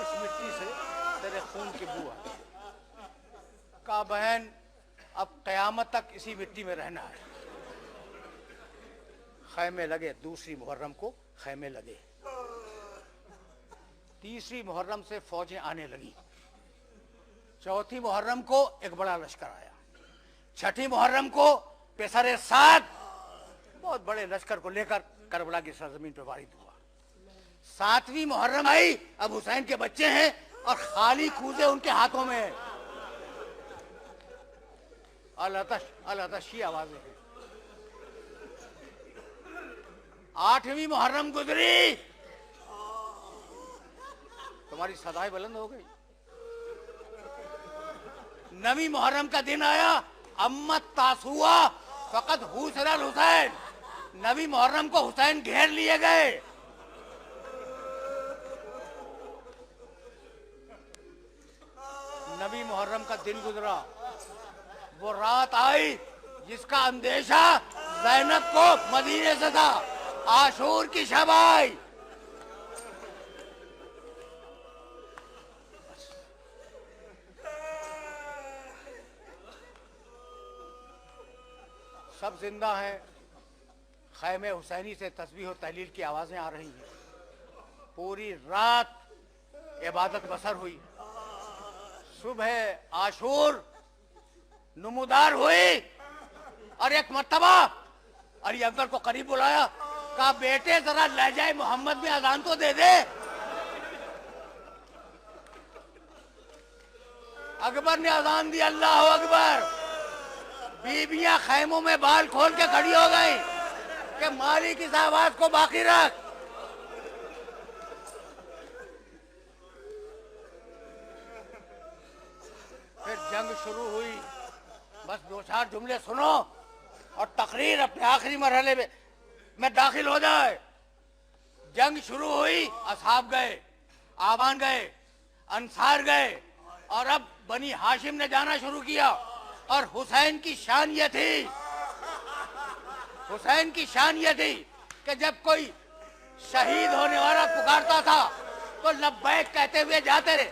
इस मिट्टी से तेरे खून की बू आती। कहा बहन अब कयामत तक इसी मिट्टी में रहना है। खैमे लगे। दूसरी मुहर्रम को खैमे लगे। तीसरी मुहर्रम से फौजें आने लगी। चौथी मुहर्रम को एक बड़ा लश्कर आया। छठी मुहर्रम को पेसरे साथ बहुत बड़े लश्कर को लेकर करबला की सरजमीन पर वारिद हुआ। सातवीं मुहर्रम आई। अब हुसैन के बच्चे हैं और खाली कूजे उनके हाथों में है। अल-अतश अल-अतश की आवाजें हैं। आठवीं मुहर्रम गुजरी, तुम्हारी सदाएं बुलंद हो गई। नवीं मुहर्रम का दिन आया। अम्मत तासुआ फकत हुसैन हुसैन। नवीं मुहर्रम को हुसैन घेर लिए गए। नवीं मुहर्रम का दिन गुजरा। वो रात आई जिसका अंदेशा ज़ैनब को मदीने से था। आशूर की शब आई। सब जिंदा हैं। खैमे हुसैनी से तस्बीह और तहलील की आवाजें आ रही हैं। पूरी रात इबादत बसर हुई। सुबह आशूर नुमुदार हुई और एक मर्तबा अली अकबर को करीब बुलाया। कहा बेटे जरा लहजाए मोहम्मद में अजान तो दे दे। अकबर ने अजान दी। अल्लाह अकबर। बीबियां खैमों में बाल खोल के खड़ी हो गई कि मालिक इस आवाज को बाकी रख। फिर जंग शुरू हुई। बस दो चार जुमले सुनो और तकरीर अपने आखिरी मरहले में दाखिल हो जाए। जंग शुरू हुई। असहाब गए, आवान गए, अंसार गए और अब बनी हाशिम ने जाना शुरू किया। और हुसैन की शान ये थी, हुसैन की शान ये थी कि जब कोई शहीद होने वाला पुकारता था तो लब्बैक कहते हुए जाते थे।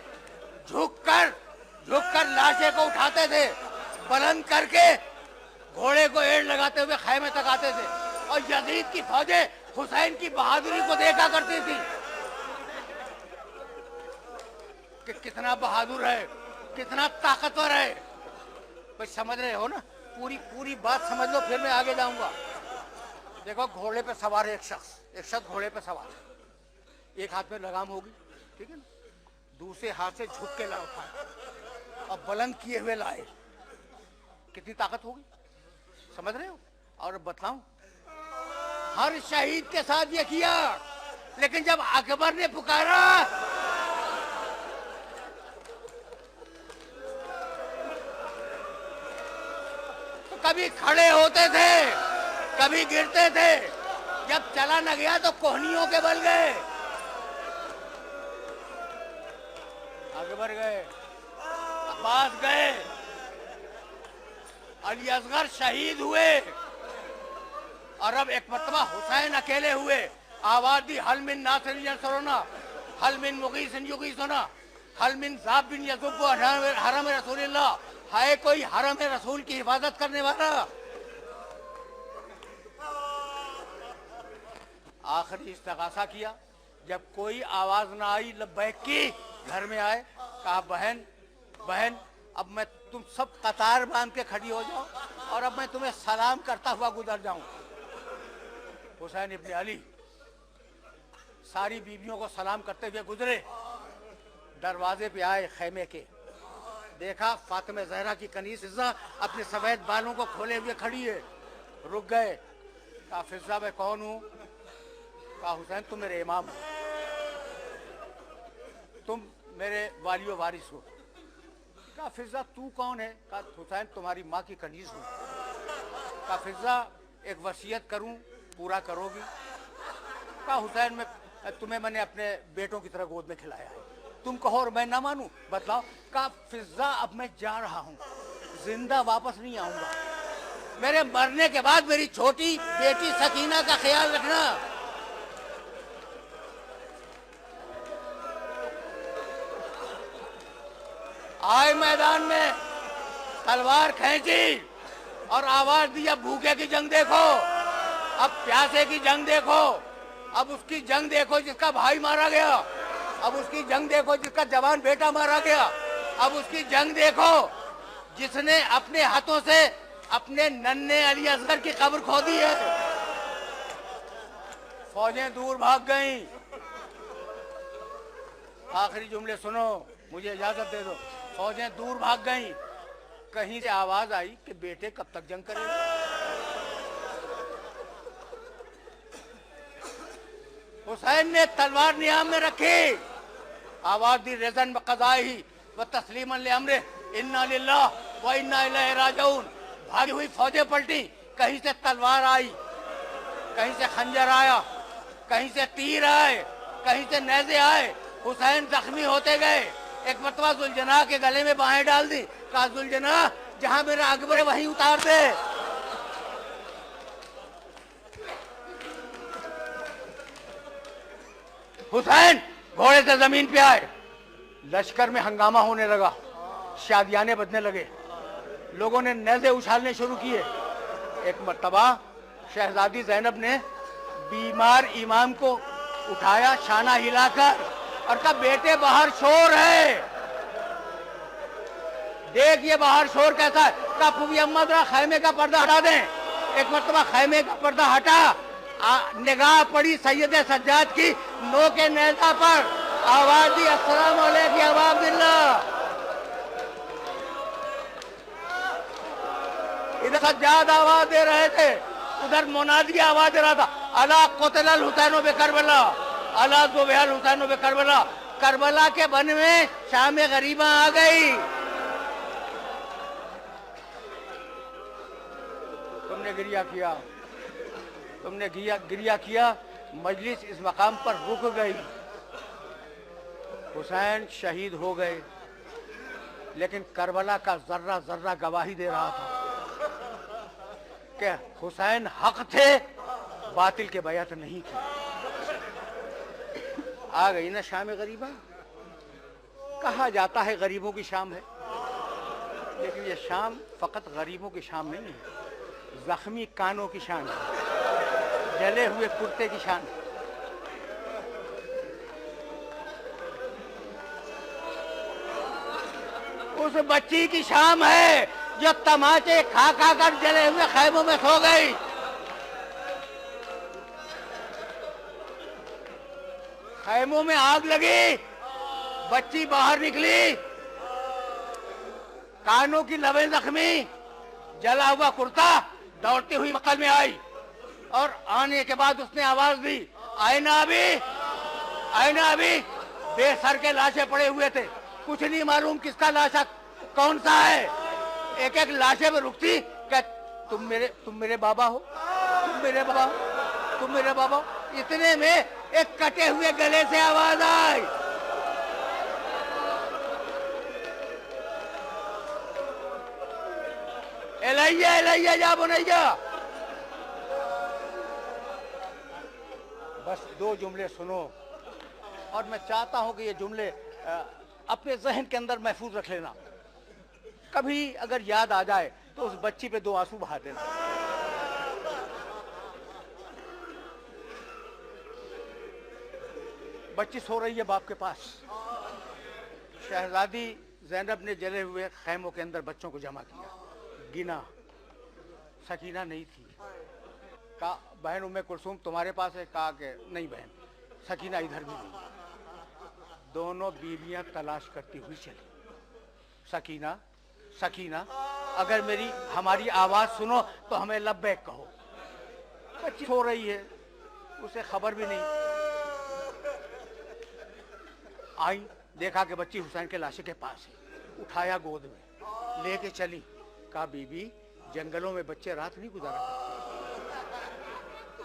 झुककर लाशे को उठाते थे। बुलंद करके घोड़े को एड़ लगाते हुए खैमे तक आते थे। और यजीद की फौजें हुसैन की बहादुरी को देखा करती थी कि कितना बहादुर है, कितना ताकतवर है। कोई समझ रहे हो ना? पूरी बात समझ लो, फिर मैं आगे जाऊंगा। देखो घोड़े पे सवार है एक शख्स घोड़े पे सवार है। एक हाथ में लगाम होगी, ठीक है ना, दूसरे हाथ से झुक के ला उठाए और बुलंद किए हुए लाए। कितनी ताकत होगी, समझ रहे हो? और बताऊं, हर शहीद के साथ ये किया। लेकिन जब अकबर ने पुकारा कभी खड़े होते थे, कभी गिरते थे, जब चला न गया तो कोहनियों के बल गए, आगे बढ़ गए, अब्बास गए, अली असगर शहीद हुए, और अब एक मरतबा हुसैन अकेले हुए। आवाज दी, हल मिन नासिरिन यंसुरुना, हल मिन मुगीसिन युगीसुना, हल मिन ज़ाब बिन यज़ुब्बु हरम रसूलिल्लाह, है कोई हरम रसूल की हिफाजत करने वाला? आखिरी इस्तगासा किया, जब कोई आवाज ना आई लब्बैक की, घर में आए, कहा बहन बहन अब मैं तुम सब कतार बांध के खड़ी हो जाओ और अब मैं तुम्हें सलाम करता हुआ गुजर जाऊं। हुसैन इब्ने अली सारी बीवियों को सलाम करते हुए गुजरे, दरवाजे पे आए खैमे के, देखा फातिमा ज़हरा की कनीज़ फिज़ा अपने सफेद बालों को खोले हुए खड़ी है। रुक गए, कहा फिज़ा मैं कौन हूँ? कहा हुसैन तुम मेरे इमाम हो, तुम मेरे वालियो वारिस हो। कहा फिज़ा तू कौन है? कहा हुसैन तुम्हारी माँ की कनीज़ हूँ। कहा फिज़ा एक वसीयत करूँ, पूरा करोगी? कहा हुसैन मैं तुम्हें मैंने अपने बेटों की तरह गोद में खिलाया है, तुम कहो और मैं ना मानूं, बतलाओ। कहा फिज़ा अब मैं जा रहा हूँ, जिंदा वापस नहीं आऊंगा, मेरे मरने के बाद मेरी छोटी बेटी सकीना का ख्याल रखना। आए मैदान में, तलवार खींची और आवाज दिया भूखे की जंग देखो, अब प्यासे की जंग देखो, अब उसकी जंग देखो जिसका भाई मारा गया, अब उसकी जंग देखो जिसका जवान बेटा मारा गया, अब उसकी जंग देखो जिसने अपने हाथों से अपने नन्हे अली असगर की कब्र खोदी है। फौजें दूर भाग गईं। आखिरी जुमले सुनो, मुझे इजाजत दे दो। फौजें दूर भाग गईं। कहीं से आवाज आई कि बेटे कब तक जंग करेंगे? हुसैन ने तलवार नियाम में रखी, आवाज दी रेज़न बक़ज़ाई व तस्लीमन लिअम्रे इन्ना लिल्लाह व इन्ना इलैहि राजिऊन। भागी हुई फौजें पलटी, कहीं से तलवार आई, कहीं से खंजर आया, कहीं से तीर आए, कहीं से नेज़े आए। हुसैन जख्मी होते गए। एक मरतबा जुलजना के गले में बाहें डाल दी, कहा जुलजना जहां मेरा अकबर है वहीं उतार दे। हुसैन घोड़े से जमीन पे आए, लश्कर में हंगामा होने लगा, शादियाने बजने लगे, लोगों ने नेज़े उछालने शुरू किए। एक मर्तबा शहजादी ज़ैनब ने बीमार इमाम को उठाया शाना हिलाकर और कहा बेटे बाहर शोर है, देख ये बाहर शोर कैसा है। कहा फूफी अम्मा जरा खैमे का पर्दा हटा दें। एक मर्तबा खैमे का पर्दा हटा, निगाह पड़ी सैयद सज्जाद की नो के नेज़ा पर, आवाज दी अस्सलाम वालेकुम अबा अब्दुल्लाह। इधर सज्जाद आवाज दे रहे थे, उधर मुनादी आवाज दे रहा था, अला क़ुतिलल हुसैन बे करबला, अला ज़ुबिहल हुसैन बे करबला। करबला के बन में शाम गरीबा आ गई। तुमने गिरिया किया, तुमने गिरिया किया, मजलिस इस मकाम पर रुक गई। हुसैन शहीद हो गए, लेकिन करबला का जर्रा जर्रा गवाही दे रहा था कि हुसैन हक थे, बातिल के बैत नहीं की। आ गई ना शाम गरीबा। कहा जाता है गरीबों की शाम है, लेकिन ये शाम फकत गरीबों की शाम नहीं है, जख्मी कानों की शान है, जले हुए कुर्ते की शान है। उस बच्ची की शाम है जो तमाचे खा खा कर जले हुए खैमों में सो गई। खैमों में आग लगी, बच्ची बाहर निकली, कानों की लबें जख्मी, जला हुआ कुर्ता, दौड़ती हुई मक्कल में आई और आने के बाद उसने आवाज दी, आए ना अभी, आए ना अभी। बेसर के लाशें पड़े हुए थे, कुछ नहीं मालूम किसका लाशा कौन सा है। एक एक लाशे में रुकती कि तुम मेरे बाबा हो, तुम मेरे बाबा हो, तुम मेरे बाबा हो। इतने में एक कटे हुए गले से आवाज आई, एलैया एलैया जा बुनैया। बस 2 जुमले सुनो, और मैं चाहता हूं कि ये जुमले अपने जहन के अंदर महफूज रख लेना। कभी अगर याद आ जाए तो उस बच्ची पे 2 आंसू बहा देना। बच्ची सो रही है बाप के पास। शहजादी ज़ैनब ने जले हुए खैमों के अंदर बच्चों को जमा किया, गिना, सकीना नहीं थी। कहा बहन उम्मे कुलसूम तुम्हारे पास है? कहा कि नहीं बहन, सकीना इधर भी नहीं। दोनों बीवियां तलाश करती हुई चली। सकीना सकीना अगर हमारी आवाज सुनो तो हमें लब्बैक कहो। बच्ची सो रही है, उसे खबर भी नहीं। आई, देखा कि बच्ची हुसैन के लाशे के पास है, उठाया गोद में लेके चली। कहा बीबी जंगलों में बच्चे रात नहीं गुजारा करते,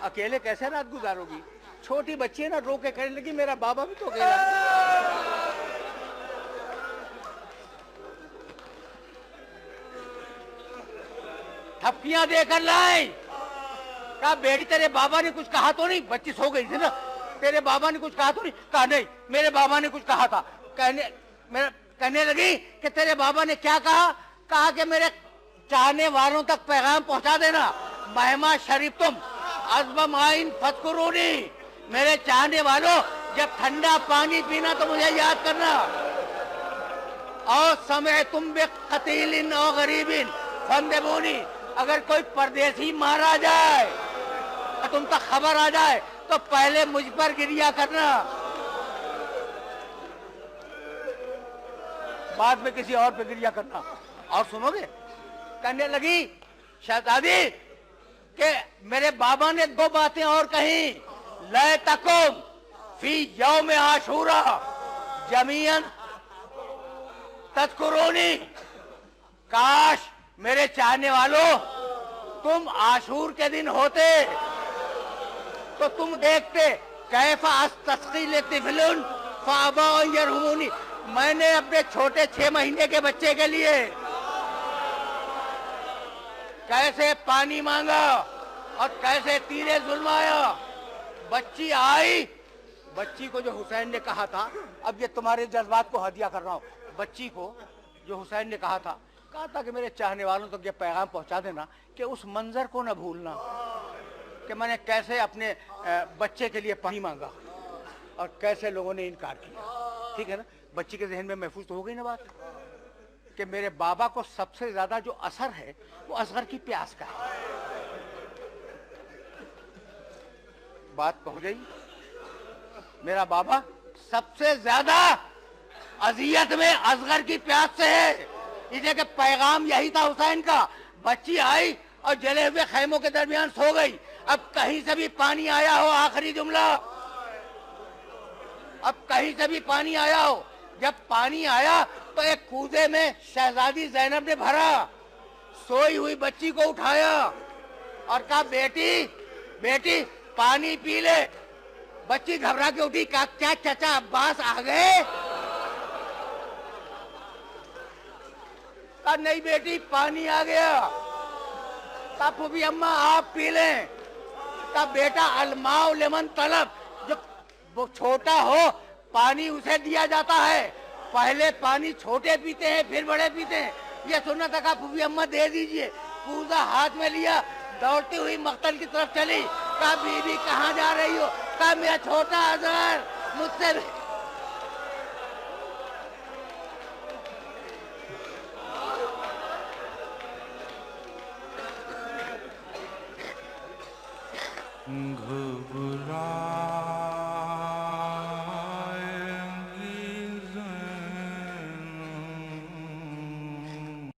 अकेले कैसे रात गुजारोगी? छोटी बच्ची है ना, रो के कहने लगी मेरा बाबा भी तो अकेला। थप्पियां देकर लाई। कहा बेटी तेरे बाबा ने कुछ कहा तो नहीं? बच्ची सो गई थी ना। तेरे बाबा ने कुछ कहा तो नहीं? कहा नहीं, मेरे बाबा ने कुछ कहा था। कहने लगी कि तेरे बाबा ने क्या कहा? कहा कि मेरे चाहने वालों तक पैगाम पहुंचा देना। महमा शरीफ तुम अज़्ब माइन फतकुरूनी, मेरे चाहने वालों जब ठंडा पानी पीना तो मुझे याद करना। और समय तुम बे कतीलिन और गरीबिन फंदेबूनी, अगर कोई परदेसी मारा जाए तुम तक खबर आ जाए तो पहले मुझ पर गिरिया करना, बाद में किसी और पे गिरिया करना। और सुनोगे? कहने लगी शहजादी कि मेरे बाबा ने 2 बातें और कही। लै तकुम फी यौम आशूरा जमीयन तज़कुरूनी, काश मेरे चाहने वालों तुम आशूर के दिन होते तो तुम देखते कैफा अस्तस्क़ी तिफ़लुन फ़अबा यरहुमूनी, मैंने अपने छोटे 6 महीने के बच्चे के लिए कैसे पानी मांगा और कैसे तीरे जुल्माया। बच्ची आई, बच्ची को जो हुसैन ने कहा था, अब ये तुम्हारे जज्बात को हदिया कर रहा हूं। बच्ची को जो हुसैन ने कहा था कि मेरे चाहने वालों तक ये पैगाम पहुंचा देना कि उस मंजर को न भूलना कि मैंने कैसे अपने बच्चे के लिए पानी मांगा और कैसे लोगों ने इनकार किया। ठीक है ना? बच्ची के जहन में महफूज तो हो गई ना बात कि मेरे बाबा को सबसे ज्यादा जो असर है वो असगर की प्यास का है। बात पहुंच गई। मेरा बाबा सबसे ज्यादा अजियत में असगर की प्यास से है। इसे के पैगाम यही था हुसैन का। बच्ची आई और जले हुए खैमों के दरमियान सो गई। अब कहीं से भी पानी आया हो, आखिरी जुमला, अब कहीं से भी पानी आया हो। जब पानी आया तो एक कूजे में शहजादी ज़ैनब ने भरा, सोई हुई बच्ची को उठाया और कहा बेटी बेटी पानी पी ले। बच्ची घबरा के उठी। कहा क्या चाचा अब्बास आ गए? कहा नहीं बेटी पानी आ गया। कहा फूफी अम्मा आप पी लें। कहा बेटा अलमाउ लेमन तलब, जो वो छोटा हो पानी उसे दिया जाता है। पहले पानी छोटे पीते हैं फिर बड़े पीते हैं। ये सुनना था। कहा फूफी अम्मा दे दीजिए। कूजा हाथ में लिया, दौड़ती हुई मख्तल की तरफ चली। कहा बीबी कहाँ जा रही हो? कहा मेरा छोटा अजहर मुझसे घबरा